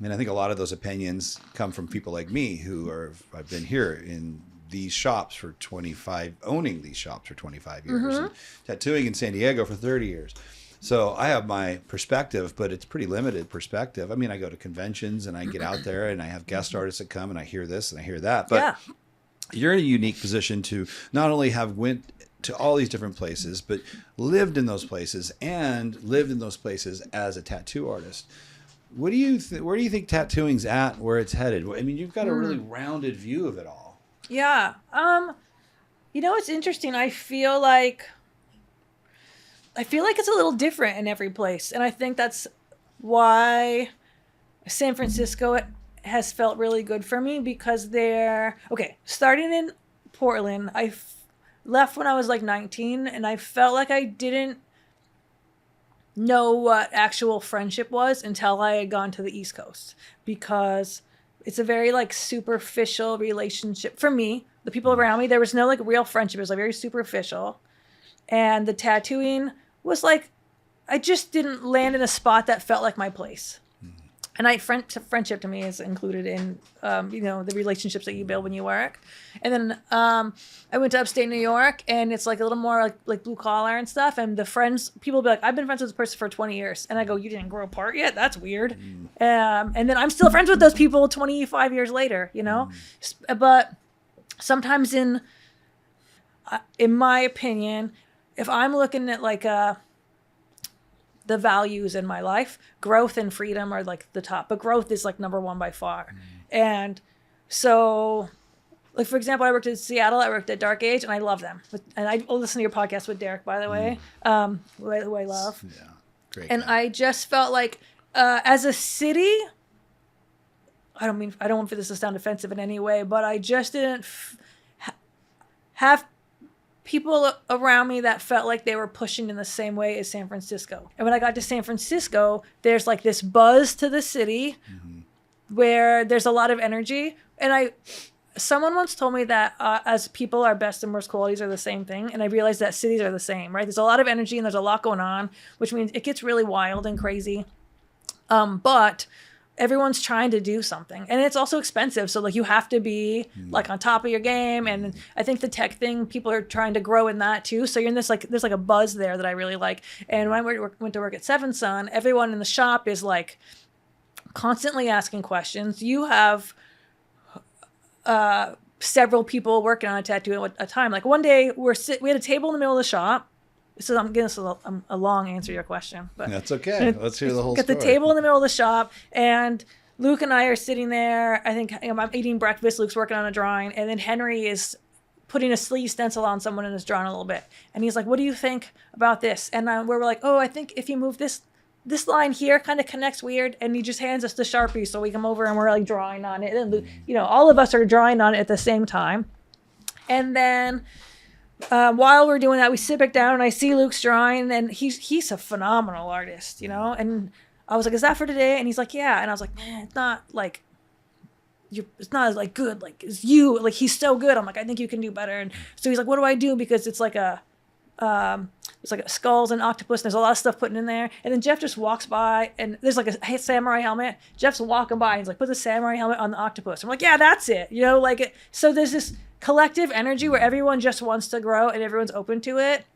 And I think a lot of those opinions come from people like me I've been here in these shops for 25, owning these shops for 25 years, and tattooing in San Diego for 30 years. So I have my perspective, but it's pretty limited perspective. I mean, I go to conventions and I get out there and I have guest artists that come and I hear this and I hear that. But you're in a unique position to not only have went to all these different places, but lived in those places and lived in those places as a tattoo artist. Where do you think tattooing's at, where it's headed? I mean, you've got a really rounded view of it all. Yeah. It's interesting. I feel like it's a little different in every place. And I think that's why San Francisco has felt really good for me, because starting in Portland, I left when I was like 19, and I felt like I didn't know what actual friendship was until I had gone to the East Coast, because it's a very like superficial relationship for me. The people around me, there was no like real friendship. It was like very superficial. And the tattooing was like, I just didn't land in a spot that felt like my place. And friendship to me is included in, the relationships that you build when you work. And then I went to upstate New York, and it's like a little more like blue collar and stuff. And people be like, I've been friends with this person for 20 years. And I go, you didn't grow apart yet? That's weird. And then I'm still friends with those people 25 years later, But sometimes in my opinion, if I'm looking at like the values in my life, growth and freedom are like the top, but growth is like number one by far. And so, like, for example, I worked in Seattle, I worked at Dark Age, and I love them. And I listen to your podcast with Derek, by the way, who I love. Yeah, great. And guy. I just felt like, as a city, I don't want for this to sound offensive in any way, but I just didn't have people around me that felt like they were pushing in the same way as San Francisco. And when I got to San Francisco, there's like this buzz to the city where there's a lot of energy. And someone once told me that as people, our best and worst qualities are the same thing. And I realized that cities are the same, right? There's a lot of energy and there's a lot going on, which means it gets really wild and crazy. But everyone's trying to do something, and it's also expensive. So like you have to be like on top of your game. And I think the tech thing, people are trying to grow in that too. So you're in this like, there's like a buzz there that I really like. And when I went to work at Seven Sun, everyone in the shop is like constantly asking questions. You have several people working on a tattoo at a time. Like one day we had a table in the middle of the shop. So I'm getting a long answer to your question, but That's okay. Let's hear the whole got story. the table in the middle of the shop, and Luke and I are sitting there. I think I'm eating breakfast. Luke's working on a drawing, and then Henry is putting a sleeve stencil on someone and is drawing a little bit. And he's like, "What do you think about this?" And we're like, "Oh, I think if you move this line here, kind of connects weird." And he just hands us the Sharpie, so we come over and we're like drawing on it. And Luke, all of us are drawing on it at the same time. And then while we're doing that, we sit back down and I see Luke's drawing, and he's a phenomenal artist, and I was like, "Is that for today?" And he's like, "Yeah." And I was like, "Man, it's not like it's not as like good like as you, like he's so good." I'm like, "I think you can do better." And so he's like, "What do I do?" Because it's like it's like skulls and octopus, and there's a lot of stuff putting in there. And then Jeff just walks by, and there's like a samurai helmet. Jeff's walking by, and he's like, "Put the samurai helmet on the octopus." I'm like, "Yeah, that's it." So there's this collective energy where everyone just wants to grow and everyone's open to it.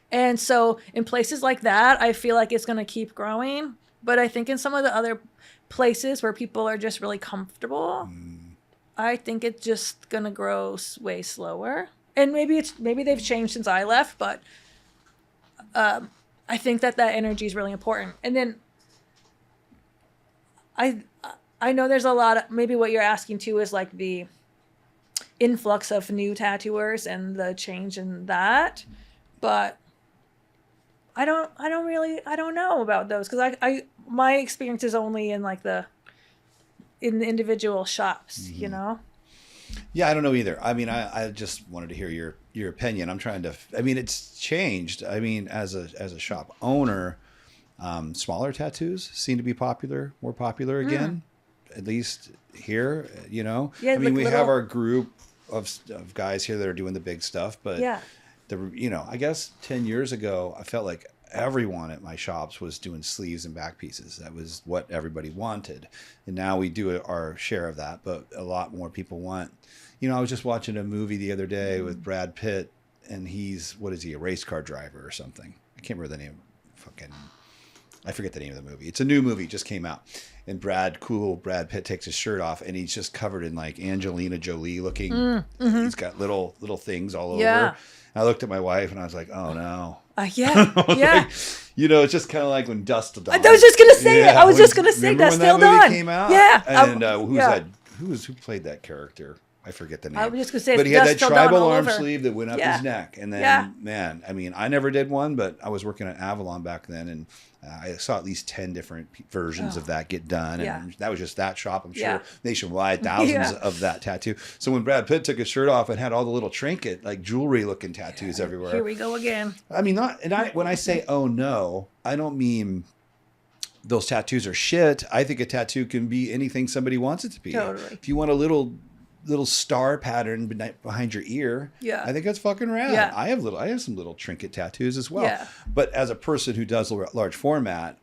And so in places like that, I feel like it's going to keep growing. But I think in some of the other places where people are just really comfortable, I think it's just going to grow way slower. And maybe they've changed since I left, but I think that energy is really important. And then I know there's a lot of, maybe what you're asking too is like the influx of new tattooers and the change in that, but I don't know about those, because my experience is only in like in the individual shops, Yeah, I don't know either. I mean, I just wanted to hear your opinion. I'm trying to. I mean, it's changed. I mean, as a shop owner, smaller tattoos seem to be more popular again. At least here, Yeah, I mean, like we have our group of guys here that are doing the big stuff, but yeah. I guess 10 years ago, I felt like everyone at my shops was doing sleeves and back pieces. That was what everybody wanted. And now we do our share of that, but a lot more people want, I was just watching a movie the other day with Brad Pitt, and what is he, a race car driver or something? I can't remember the name. I forget the name of the movie. It's a new movie, just came out. And Brad Pitt takes his shirt off, and he's just covered in like Angelina Jolie looking. He's got little things all over. And I looked at my wife and I was like, "Oh no." Yeah. Like, it's just kind of like when Dust Till Dawn. I was just gonna say it. I was just gonna say Dust Till Dawn. Came out? Yeah. And who played that character? I forget the name. I was just gonna say, but he had that Dust Till tribal Dawn arm sleeve that went up his neck, and then man, I mean, I never did one, but I was working at Avalon back then, and I saw at least 10 different versions of that get done, and that was just that shop. I'm sure nationwide, thousands of that tattoo. So when Brad Pitt took his shirt off and had all the little trinket, like jewelry looking tattoos everywhere. Here we go again. I mean, when I say "oh no," I don't mean those tattoos are shit. I think a tattoo can be anything somebody wants it to be. Totally. If you want a little star pattern behind your ear, I think that's fucking rad. Yeah. I have some little trinket tattoos as well. Yeah. But as a person who does large format,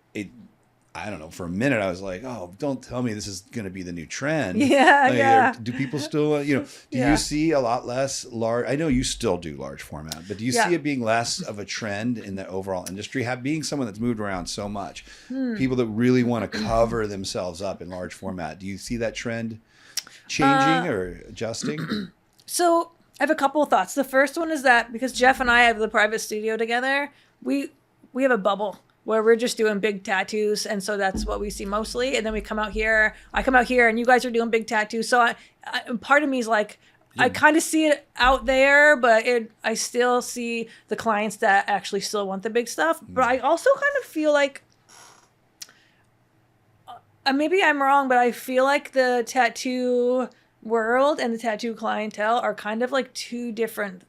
I don't know, for a minute I was like, "Oh, don't tell me this is going to be the new trend." Do people still, do you see a lot less large? I know you still do large format, but do you see it being less of a trend in the overall industry? Being someone that's moved around so much, people that really want to cover themselves up in large format, do you see that trend changing or adjusting? So I have a couple of thoughts. The first one is that because Jeff and I have the private studio together, we have a bubble where we're just doing big tattoos, and so that's what we see mostly. And then I come out here, and you guys are doing big tattoos. So I part of me is like, I kind of see it out there, but I still see the clients that actually still want the big stuff. But I also kind of feel like, maybe I'm wrong, but I feel like the tattoo world and the tattoo clientele are kind of like two different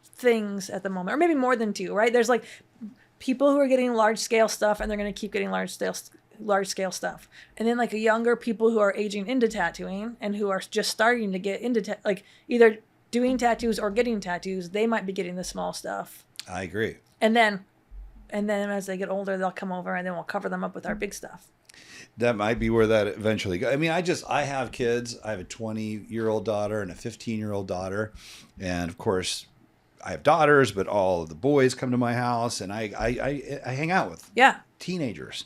things at the moment, or maybe more than two, right? There's like people who are getting large scale stuff, and they're going to keep getting large scale stuff. And then like younger people who are aging into tattooing and who are just starting to get into like either doing tattoos or getting tattoos, they might be getting the small stuff. I agree. And then and then as they get older, they'll come over and then we'll cover them up with our big stuff. That might be where that eventually goes. I mean, I have kids. I have a 20-year-old daughter and a 15-year-old daughter. And of course, I have daughters, but all of the boys come to my house and I hang out with teenagers.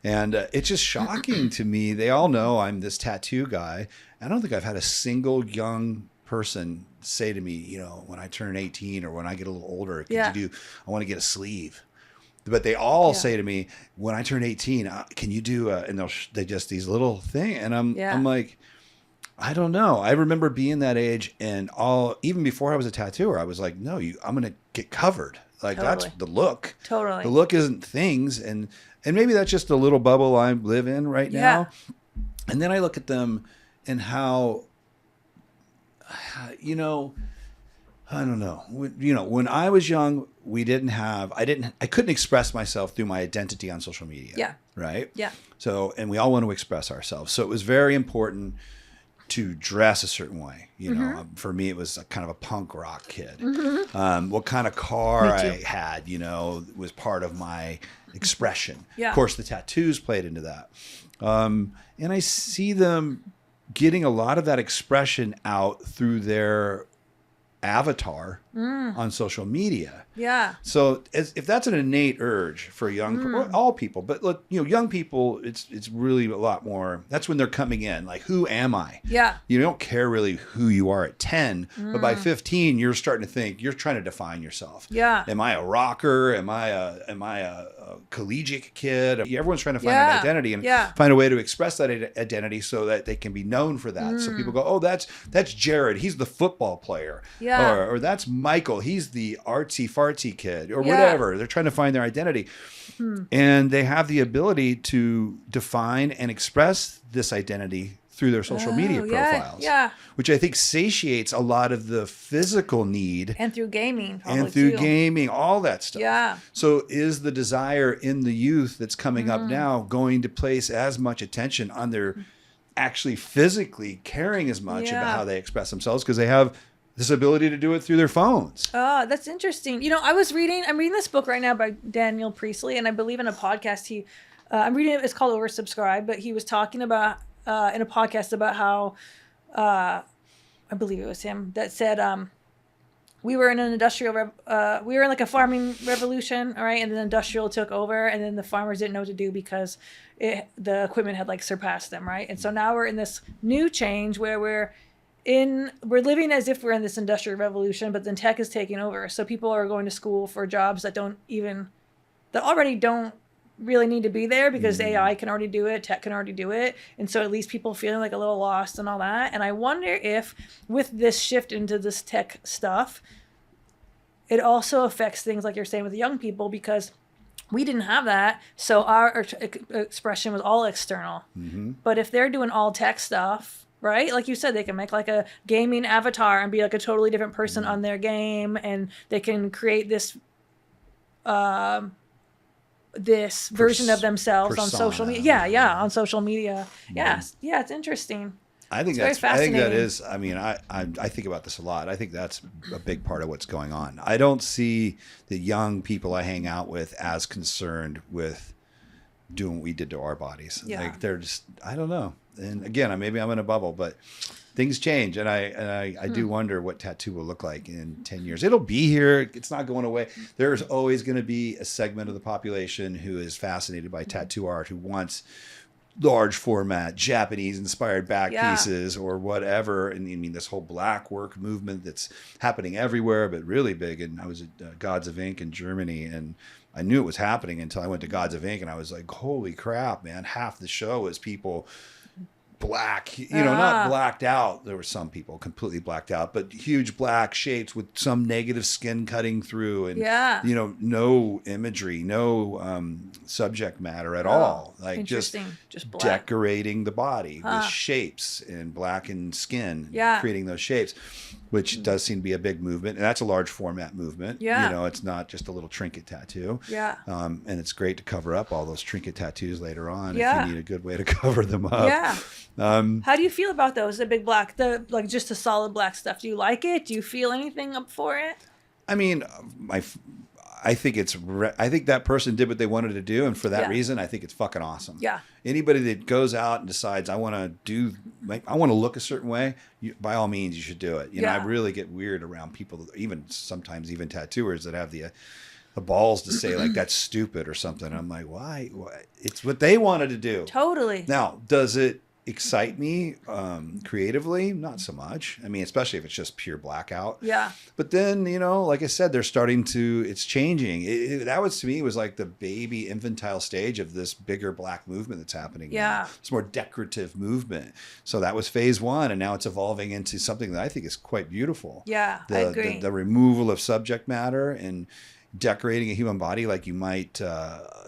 And it's just shocking to me. They all know I'm this tattoo guy. I don't think I've had a single young person say to me, you know, when I turn 18 or when I get a little older, I want to get a sleeve. But they all say to me, when I turn 18, can you do and they just these little thing. And I'm like, I don't know. I remember being that age and even before I was a tattooer, I was like, no, I'm going to get covered. Like that's the look. Totally. The look isn't things. And maybe that's just a little bubble I live in right now. And then I look at them and how, you know, I don't know. You know, when I was young, I couldn't express myself through my identity on social media. Yeah. Right? Yeah. So, and we all want to express ourselves. So it was very important to dress a certain way. You know, for me, it was a kind of a punk rock kid. What kind of car I had, you know, was part of my expression. Yeah. Of course, the tattoos played into that. And I see them getting a lot of that expression out through their avatar on social media. Yeah. So if that's an innate urge for all people, but look, you know, young people, it's really a lot more. That's when they're coming in. Like, who am I? Yeah. You don't care really who you are at 10, but by 15, you're starting to think. You're trying to define yourself. Yeah. Am I a rocker? Am I a collegiate kid? Everyone's trying to find an identity and find a way to express that identity so that they can be known for that. So people go, oh, that's Jared. He's the football player. Yeah. Or that's Michael. He's the artsy fartsy kid or whatever. They're trying to find their identity. And they have the ability to define and express this identity through their social media profiles. Yeah. Which I think satiates a lot of the physical need. And through gaming. And through gaming, all that stuff. Yeah. So is the desire in the youth that's coming up now going to place as much attention on their actually physically caring as much about how they express themselves because they have this ability to do it through their phones. Oh, that's interesting. You know, I'm reading this book right now by Daniel Priestley, and I believe in a podcast I'm reading it, it's called Oversubscribed, but he was talking about, in a podcast about how, I believe it was him, that said, we were in an we were in like a farming revolution, all right, and then industrial took over, and then the farmers didn't know what to do because the equipment had like surpassed them, right? And so now we're in this new change where we're living as if we're in this industrial revolution, but then tech is taking over. So people are going to school for jobs that already don't really need to be there because AI can already do it, tech can already do it. And so at least people feeling like a little lost and all that. And I wonder if with this shift into this tech stuff, it also affects things like you're saying with young people because we didn't have that. So our expression was all external. But if they're doing all tech stuff, right? Like you said, they can make like a gaming avatar and be like a totally different person on their game, and they can create this version of themselves on social media. Yeah, on social media. Yeah, it's interesting. I think that is. I mean, I think about this a lot. I think that's a big part of what's going on. I don't see the young people I hang out with as concerned with doing what we did to our bodies. Yeah. Like they're just, I don't know. And again, maybe I'm in a bubble, but things change. And I do wonder what tattoo will look like in 10 years. It'll be here. It's not going away. There's always going to be a segment of the population who is fascinated by tattoo art, who wants large format, Japanese inspired back pieces or whatever. And I mean, this whole black work movement that's happening everywhere, but really big. And I was at Gods of Ink in Germany, and I knew it was happening until I went to Gods of Ink, and I was like, holy crap, man. Half the show is people black, not blacked out. There were some people completely blacked out, but huge black shapes with some negative skin cutting through and, no imagery, no subject matter at all. Like just black. Decorating the body with shapes and blackened skin, creating those shapes, which does seem to be a big movement. And that's a large format movement. Yeah. It's not just a little trinket tattoo. Yeah. And it's great to cover up all those trinket tattoos later on if you need a good way to cover them up. Yeah. How do you feel about those? The big black, just the solid black stuff. Do you like it? Do you feel anything up for it? I mean, I think I think that person did what they wanted to do, and for that Yeah. reason, I think it's fucking awesome. Yeah. Anybody that goes out and decides I want to look a certain way, by all means, you should do it. You know, I Yeah. really get weird around people, even sometimes even tattooers that have the balls to say like that's stupid or something. I'm like, why? It's what they wanted to do. Totally. Now, does it excite me creatively? Not so much. I mean, especially if it's just pure blackout. Yeah. But then, you know, like I said, it's changing. That was, to me, was like the baby infantile stage of this bigger black movement that's happening. Yeah. Now. It's more decorative movement. So that was phase one. And now it's evolving into something that I think is quite beautiful. Yeah, I agree. The removal of subject matter and decorating a human body like you might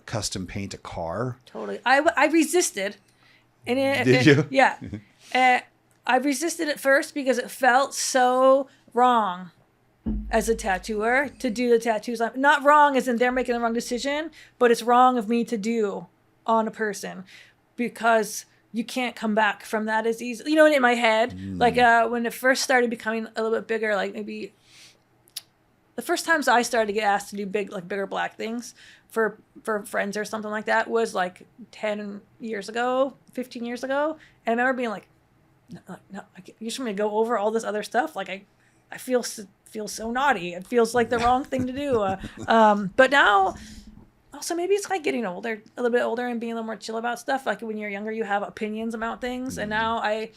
custom paint a car. Totally. I resisted. And Did you? Yeah. I resisted at first because it felt so wrong as a tattooer to do the tattoos. Not wrong as in they're making the wrong decision, but it's wrong of me to do on a person because you can't come back from that as easily. You know, in my head, like when it first started becoming a little bit bigger, like maybe the first times I started to get asked to do bigger black things for friends or something like that was like 10 years ago, 15 years ago. And I remember being like, no, you just want me to go over all this other stuff? Like I feel so naughty. It feels like the wrong thing to do. But now, also maybe it's like getting older, a little bit older and being a little more chill about stuff. Like when you're younger, you have opinions about things. And now I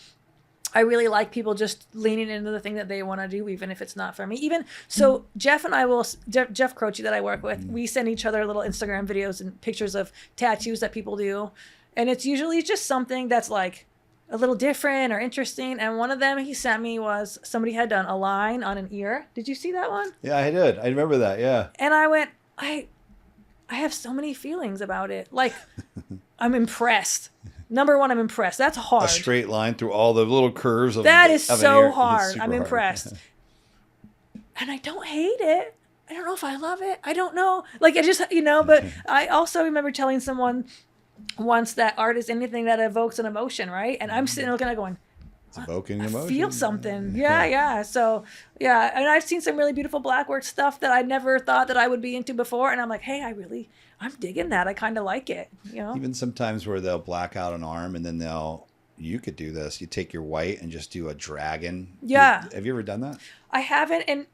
really like people just leaning into the thing that they want to do, even if it's not for me. Even so, Jeff Croce that I work with, we send each other little Instagram videos and pictures of tattoos that people do. And it's usually just something that's like a little different or interesting. And one of them he sent me was somebody had done a line on an ear. Did you see that one? Yeah, I did. I remember that. Yeah. And I went, I have so many feelings about it. Like, I'm impressed. Number one, I'm impressed. That's hard. A straight line through all the little curves of that is of an so ear. It's hard. super I'm hard. impressed. And I don't hate it. I don't know if I love it. I don't know. Like, I just, but I also remember telling someone once that art is anything that evokes an emotion, right? And I'm sitting looking at it going, It's evoking I emotion. feel something. Yeah. So, yeah. And I've seen some really beautiful blackwork stuff that I never thought that I would be into before. And I'm like, hey, I'm digging that. I kind of like it, Even sometimes where they'll black out an arm and then you could do this. You take your white and just do a dragon. Yeah. Have you ever done that? I haven't. And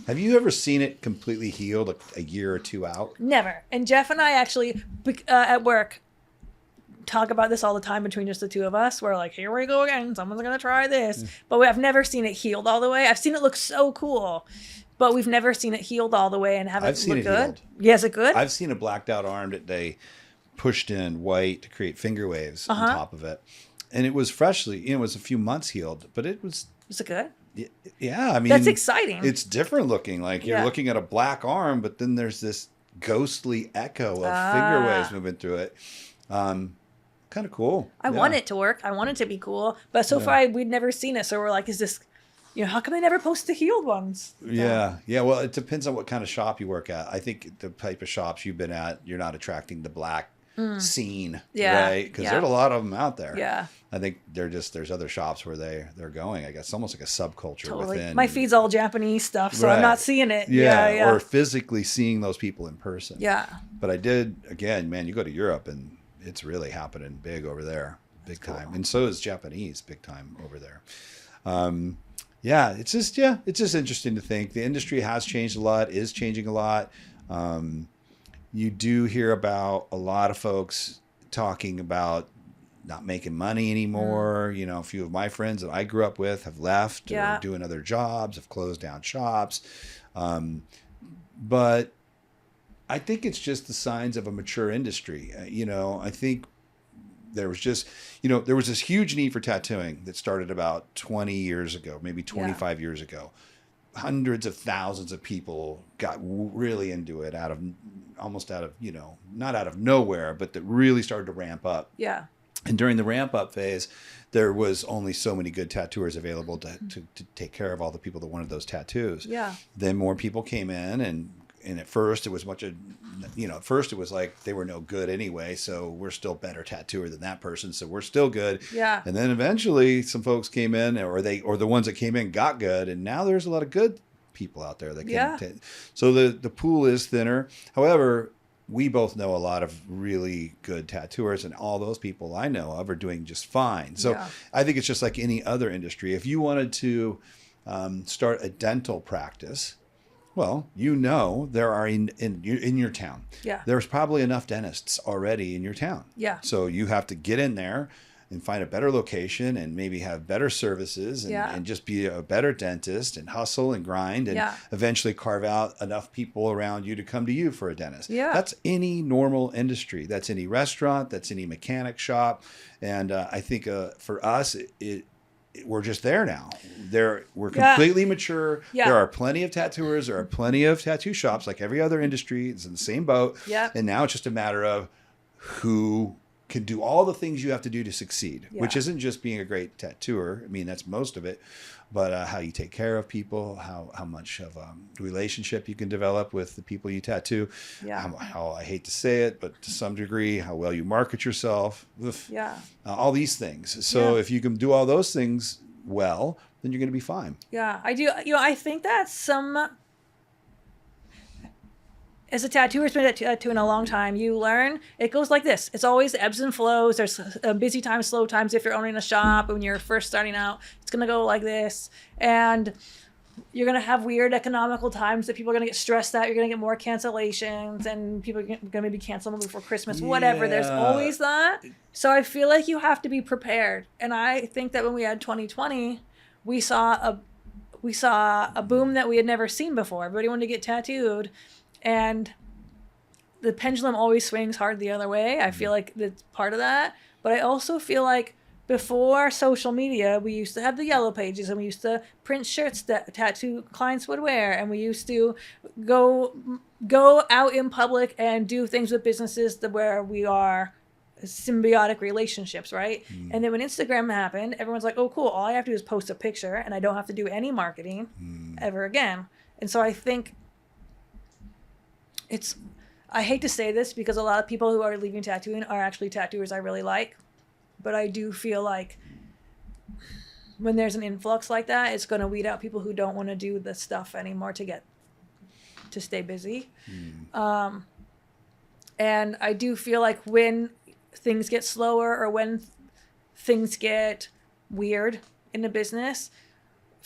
Have you ever seen it completely healed a year or two out? never. And Jeff and I actually, at work, talk about this all the time between just the two of us. We're like, here we go again. Someone's going to try this. But I've never seen it healed all the way. I've seen it look so cool, but we've never seen it healed all the way and have I've it seen look it good. healed. Yeah, is it good? I've seen a blacked out arm that they pushed in white to create finger waves on top of it. And it was freshly, it was a few months healed, but it was, Is it good? yeah, I mean. That's exciting. It's different looking. Like you're looking at a black arm, but then there's this ghostly echo of finger waves moving through it. Kind of cool. I want it to work. I want it to be cool. But so far, we'd never seen it. So we're like, is this, how come they never post the healed ones? Yeah. Well, it depends on what kind of shop you work at. I think the type of shops you've been at, you're not attracting the black scene, right? Because there's a lot of them out there. Yeah. I think there's other shops where they're going. I guess almost like a subculture Totally. within. My feed's all Japanese stuff, so Right. I'm not seeing it. Yeah. Or physically seeing those people in person. Yeah. But I did, again, man, you go to Europe and it's really happening big over there, big time. And so is Japanese, big time over there. It's just interesting to think. The industry has changed a lot, is changing a lot. You do hear about a lot of folks talking about not making money anymore. A few of my friends that I grew up with have left or are doing other jobs, have closed down shops. But I think it's just the signs of a mature industry. I think there was just, there was this huge need for tattooing that started about 20 years ago, maybe 25 years ago. Hundreds of thousands of people got really into it almost out of, not out of nowhere, but that really started to ramp up. Yeah. And during the ramp up phase, there was only so many good tattooers available to take care of all the people that wanted those tattoos. Yeah. Then more people came in and at first it was like they were no good anyway. So we're still better tattooer than that person. So we're still good. Yeah. And then eventually some folks came in or the ones that came in got good. And now there's a lot of good people out there that can. Yeah. So the pool is thinner. However, we both know a lot of really good tattooers, and all those people I know of are doing just fine. So Yeah. I think it's just like any other industry. If you wanted to start a dental practice, well, there are in your town. Yeah. There's probably enough dentists already in your town. Yeah. So you have to get in there and find a better location and maybe have better services and just be a better dentist and hustle and grind and eventually carve out enough people around you to come to you for a dentist. Yeah. That's any normal industry. That's any restaurant. That's any mechanic shop. And I think for us, we're just there now. We're completely mature. Yeah. There are plenty of tattooers. There are plenty of tattoo shops like every other industry. It's in the same boat. Yeah. And now it's just a matter of who can do all the things you have to do to succeed, which isn't just being a great tattooer. I mean, that's most of it, but how you take care of people, how much of a relationship you can develop with the people you tattoo, how I hate to say it, but to some degree, how well you market yourself, all these things. So if you can do all those things well, then you're going to be fine. Yeah, I do. I think that as a tattooer, been tattooing a long time, you learn it goes like this. It's always ebbs and flows. There's busy times, slow times. If you're owning a shop, when you're first starting out, it's going to go like this. And you're going to have weird economical times that people are going to get stressed out. You're going to get more cancellations and people are going to maybe cancel them before Christmas, whatever. There's always that. So I feel like you have to be prepared. And I think that when we had 2020, we saw a boom that we had never seen before. Everybody wanted to get tattooed. And the pendulum always swings hard the other way. I feel like that's part of that. But I also feel like before social media, we used to have the yellow pages and we used to print shirts that tattoo clients would wear. And we used to go out in public and do things with businesses where we are symbiotic relationships, right? And then when Instagram happened, everyone's like, oh, cool. All I have to do is post a picture and I don't have to do any marketing ever again. And so I think I hate to say this because a lot of people who are leaving tattooing are actually tattooers I really like. But I do feel like when there's an influx like that, it's going to weed out people who don't want to do the stuff anymore to stay busy. And I do feel like when things get slower or when things get weird in the business,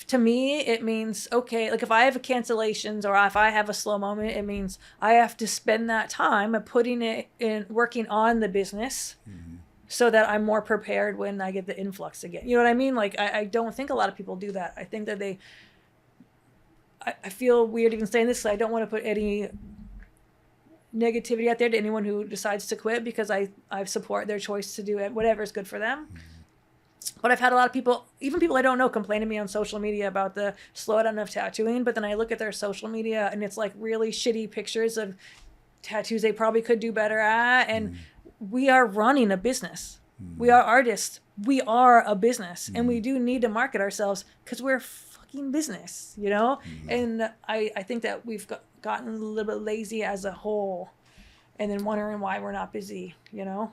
to me, it means, okay, like if I have cancellations or if I have a slow moment, it means I have to spend that time putting it in working on the business so that I'm more prepared when I get the influx again. You know what I mean? Like, I don't think a lot of people do that. I think that I feel weird even saying this, so I don't want to put any negativity out there to anyone who decides to quit because I support their choice to do it, whatever is good for them. But I've had a lot of people, even people I don't know, complain to me on social media about the slowdown of tattooing. But then I look at their social media and it's like really shitty pictures of tattoos they probably could do better at. And we are running a business. We are artists. We are a business. And we do need to market ourselves because we're fucking business, you know? And I think that we've gotten a little bit lazy as a whole and then wondering why we're not busy, you know?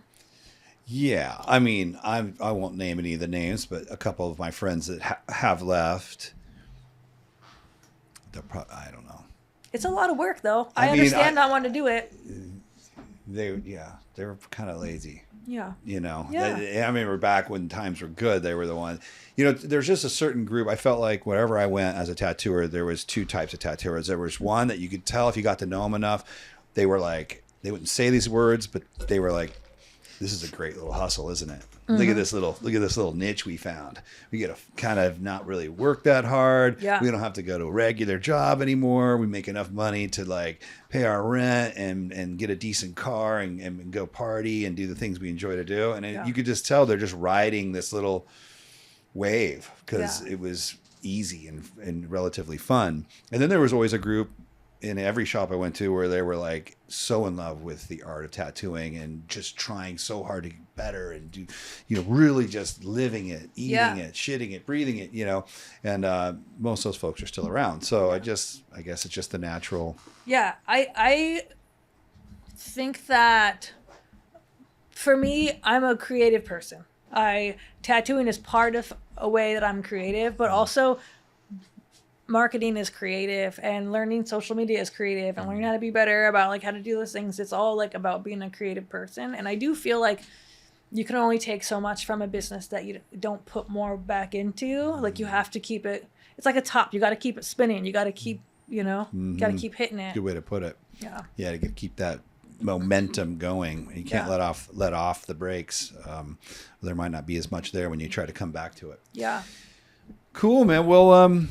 Yeah, I mean, I won't name any of the names, but a couple of my friends that have left, I don't know. It's a lot of work, though. I understand not wanting to do it. They're kind of lazy. Yeah. You know, Yeah. I remember back when times were good, they were the ones. You know, there's just a certain group. I felt like wherever I went as a tattooer, there was two types of tattooers. There was one that you could tell if you got to know them enough, they were like, they wouldn't say these words, but they were like, this is a great little hustle, isn't it? Look at this little niche we found. We get to kind of not really work that hard. Yeah. We don't have to go to a regular job anymore. We make enough money to like pay our rent and get a decent car and go party and do the things we enjoy to do. And you could just tell they're just riding this little wave because it was easy and relatively fun. And then there was always a group in every shop I went to where they were like so in love with the art of tattooing and just trying so hard to get better and do, you know, really just living it, eating it, shitting it, breathing it, you know, and most of those folks are still around. So I guess it's just the natural. Yeah. I think that for me, I'm a creative person. Tattooing is part of a way that I'm creative, but also marketing is creative and learning social media is creative and learning how to be better about like how to do those things. It's all like about being a creative person. And I do feel like you can only take so much from a business that you don't put more back into. Like you have to keep it. It's like a top. You got to keep it spinning. You got to keep, got to keep hitting it. Good way to put it. Yeah. Yeah, to keep that momentum going. You can't let off the brakes. There might not be as much there when you try to come back to it. Yeah. Cool, man. Well,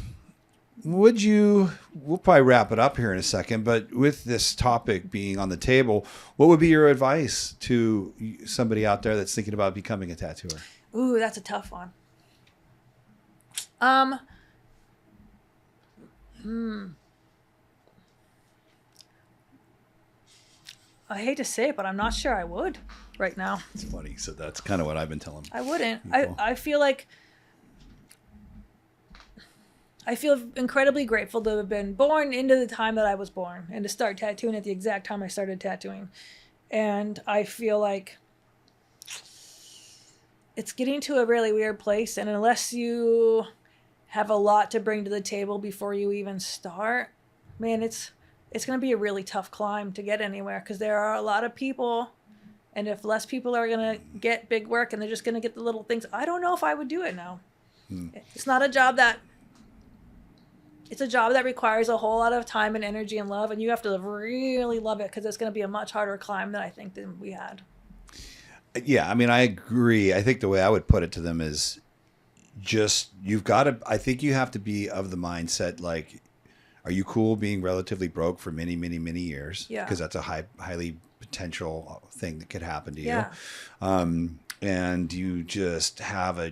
we'll probably wrap it up here in a second, but with this topic being on the table, what would be your advice to somebody out there that's thinking about becoming a tattooer? Ooh, that's a tough one. I hate to say it, but I'm not sure I would right now. It's funny. So that's kind of what I've been telling them. I wouldn't. People. I feel like I feel incredibly grateful to have been born into the time that I was born and to start tattooing at the exact time I started tattooing. And I feel like it's getting to a really weird place. And unless you have a lot to bring to the table before you even start, man, it's going to be a really tough climb to get anywhere because there are a lot of people. And if less people are going to get big work and they're just going to get the little things, I don't know if I would do it now. It's not a job that... It's a job that requires a whole lot of time and energy and love, and you have to really love it because it's going to be a much harder climb than I think than we had. Yeah, I mean, I agree. I think the way I would put it to them is just I think you have to be of the mindset like, are you cool being relatively broke for many, many, many years? Yeah. Because that's a highly potential thing that could happen to you. Yeah. And you just have a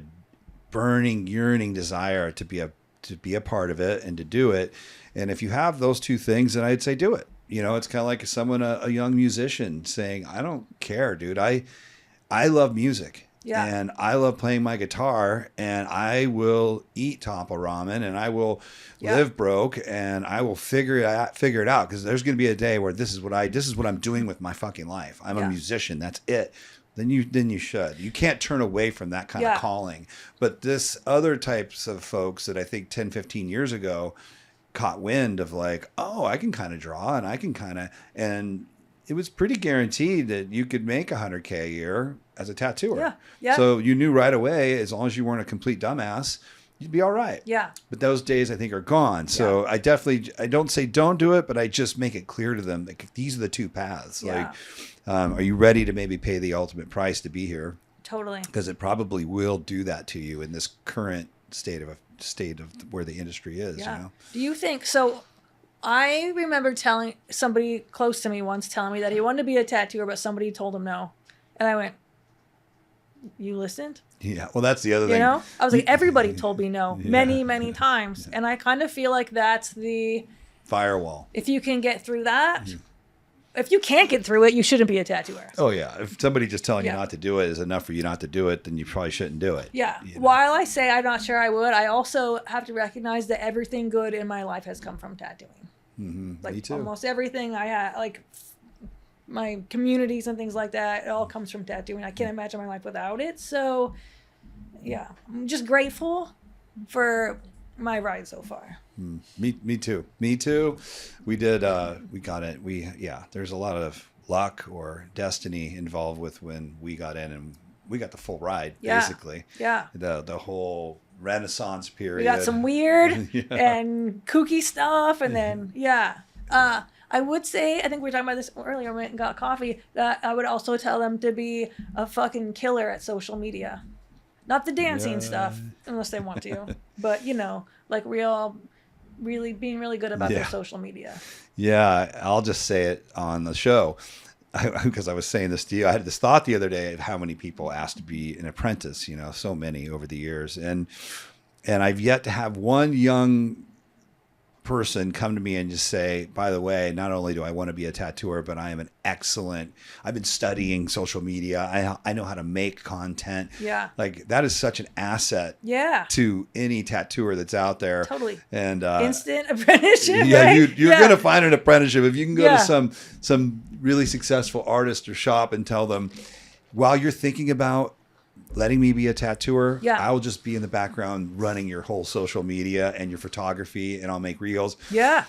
burning, yearning desire to be a part of it and to do it. And if you have those two things, then I'd say do it. It's kind of like a young musician saying, I don't care, dude. I love music. Yeah. And I love playing my guitar, and I will eat Tampa ramen, and I will live broke, and I will figure it out because there's going to be a day where this is what I'm doing with my fucking life. I'm a musician. That's it. Then you should. You can't turn away from that kind of calling. But this other types of folks that I think 10, 15 years ago caught wind of like, oh, I can kind of draw and I can and it was pretty guaranteed that you could make $100K a year as a tattooer. Yeah. Yeah. So you knew right away, as long as you weren't a complete dumbass, you'd be all right. Yeah. But those days I think are gone. So I don't say don't do it, but I just make it clear to them that these are the two paths. Yeah. Like, are you ready to maybe pay the ultimate price to be here? Totally. Because it probably will do that to you in this current state of where the industry is. Yeah. Do you think so? I remember telling somebody close to me once telling me that he wanted to be a tattooer, but somebody told him no, and I went, "You listened?" Yeah. Well, that's the other thing. I was like, everybody told me no many, many times, and I kind of feel like that's the firewall. If you can get through that. If you can't get through it, you shouldn't be a tattooer. Oh, yeah. If somebody just telling you not to do it is enough for you not to do it, then you probably shouldn't do it. Yeah. While I say I'm not sure I would, I also have to recognize that everything good in my life has come from tattooing. Like Me too. almost everything I had, like my communities and things like that, it all comes from tattooing. I can't imagine my life without it. So, yeah, I'm just grateful for my ride so far. Me too. We got it. There's a lot of luck or destiny involved with when we got in, and we got the full ride, basically. Yeah. The whole Renaissance period. We got some weird and kooky stuff, and then I would say, I think we were talking about this earlier when we went and got coffee, that I would also tell them to be a fucking killer at social media. Not the dancing stuff, unless they want to, but like really being really good about their social media. Yeah, I'll just say it on the show because I was saying this to you. I had this thought the other day of how many people asked to be an apprentice, so many over the years. And I've yet to have one young person come to me and just say, by the way, not only do I want to be a tattooer, but I've been studying social media. I know how to make content. Yeah. Like that is such an asset to any tattooer that's out there. Totally. And instant apprenticeship. Yeah, right? you're going to find an apprenticeship. If you can go to some really successful artist or shop and tell them, while you're thinking about letting me be a tattooer. Yeah. I'll just be in the background running your whole social media and your photography, and I'll make reels. Yeah.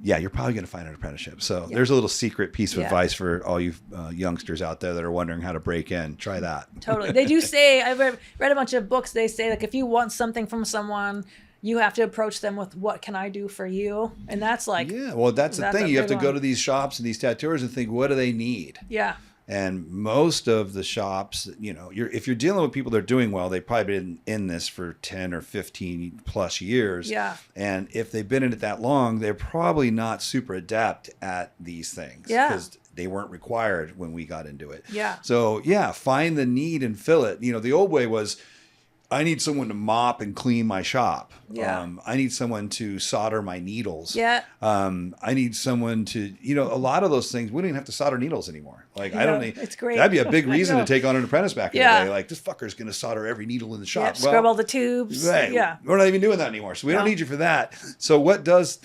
Yeah, you're probably going to find an apprenticeship. So there's a little secret piece of Yeah. advice for all you youngsters out there that are wondering how to break in. Try that. Totally. They do say, I've read a bunch of books. They say, like, if you want something from someone, you have to approach them with, what can I do for you? And that's like, Yeah, well, that's the thing. a You have to big go one. to these shops and these tattooers and think, what do they need? Yeah. And most of the shops, you know, if you're dealing with people that are doing well, they've probably been in this for 10 or 15 plus years. Yeah. And if they've been in it that long, they're probably not super adept at these things. Yeah. Because they weren't required when we got into it. Yeah. So, yeah, find the need and fill it. You know, the old way was, I need someone to mop and clean my shop. Yeah. I need someone to solder my needles. Yeah. I need someone to, you know, a lot of those things, we don't even have to solder needles anymore. Like, I No, don't need, it's great. that'd be a big I reason to know. take on an apprentice back in Yeah. the day. Like, this fucker's going to solder every needle in the shop. Yep, scrub all the tubes. Right. Yeah. We're not even doing that anymore. So we don't No. need you for that. So what does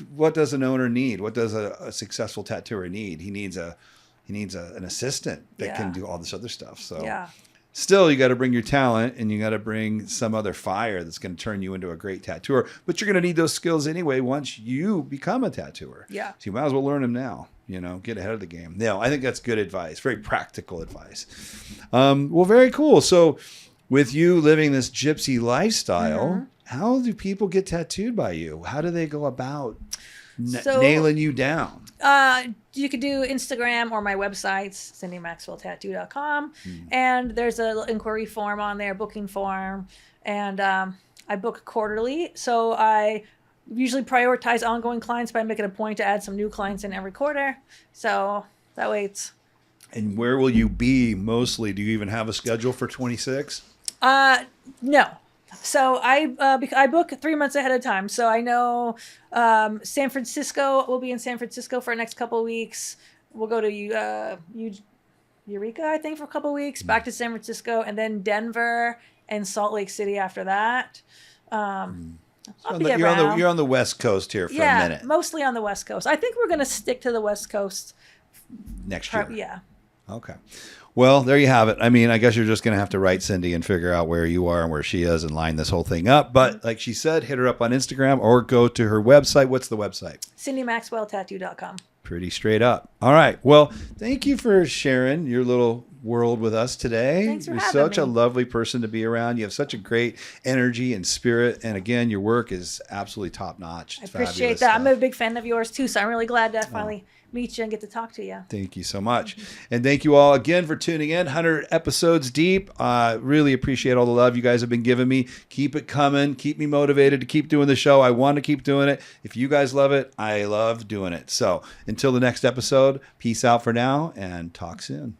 an owner need? What does a successful tattooer need? He needs an assistant that can Yeah. do all this other stuff. So Yeah. still, you got to bring your talent and you got to bring some other fire that's going to turn you into a great tattooer. But you're going to need those skills anyway once you become a tattooer. Yeah. So you might as well learn them now. You know, get ahead of the game. No, I think that's good advice. Very practical advice. Well, very cool. So with you living this gypsy lifestyle, how do people get tattooed by you? How do they go about So- nailing you down? You could do Instagram or my website, cindymaxwelltattoo.com. And there's an inquiry form on there, booking form. And I book quarterly. So I usually prioritize ongoing clients by making a point to add some new clients in every quarter. So that way it's... And where will you be mostly? Do you even have a schedule for 26? No. So I book 3 months ahead of time. So I know San Francisco, we'll be in San Francisco for the next couple of weeks. We'll go to Eureka, I think, for a couple of weeks, back to San Francisco, and then Denver and Salt Lake City after that. I'll be around. You're on the West Coast here for a Yeah, minute. mostly on the West Coast. I think we're going to stick to the West Coast. Next year. Yeah. Okay. Well, there you have it. I mean, I guess you're just going to have to write Cindy and figure out where you are and where she is and line this whole thing up. But like she said, hit her up on Instagram or go to her website. What's the website? CindyMaxwellTattoo.com. Pretty straight up. All right. Well, thank you for sharing your little world with us today. Thanks for You're having such a me. lovely person to be around. You have such a great energy and spirit. And again, your work is absolutely top notch. I appreciate that. I'm a big fan of yours too, so I'm really glad to finally meet you and get to talk to you. Thank you so much. And thank you all again for tuning in. 100 episodes deep. Really appreciate all the love you guys have been giving me. Keep it coming. Keep me motivated to keep doing the show. I want to keep doing it. If you guys love it, I love doing it. So until the next episode, peace out for now and talk soon.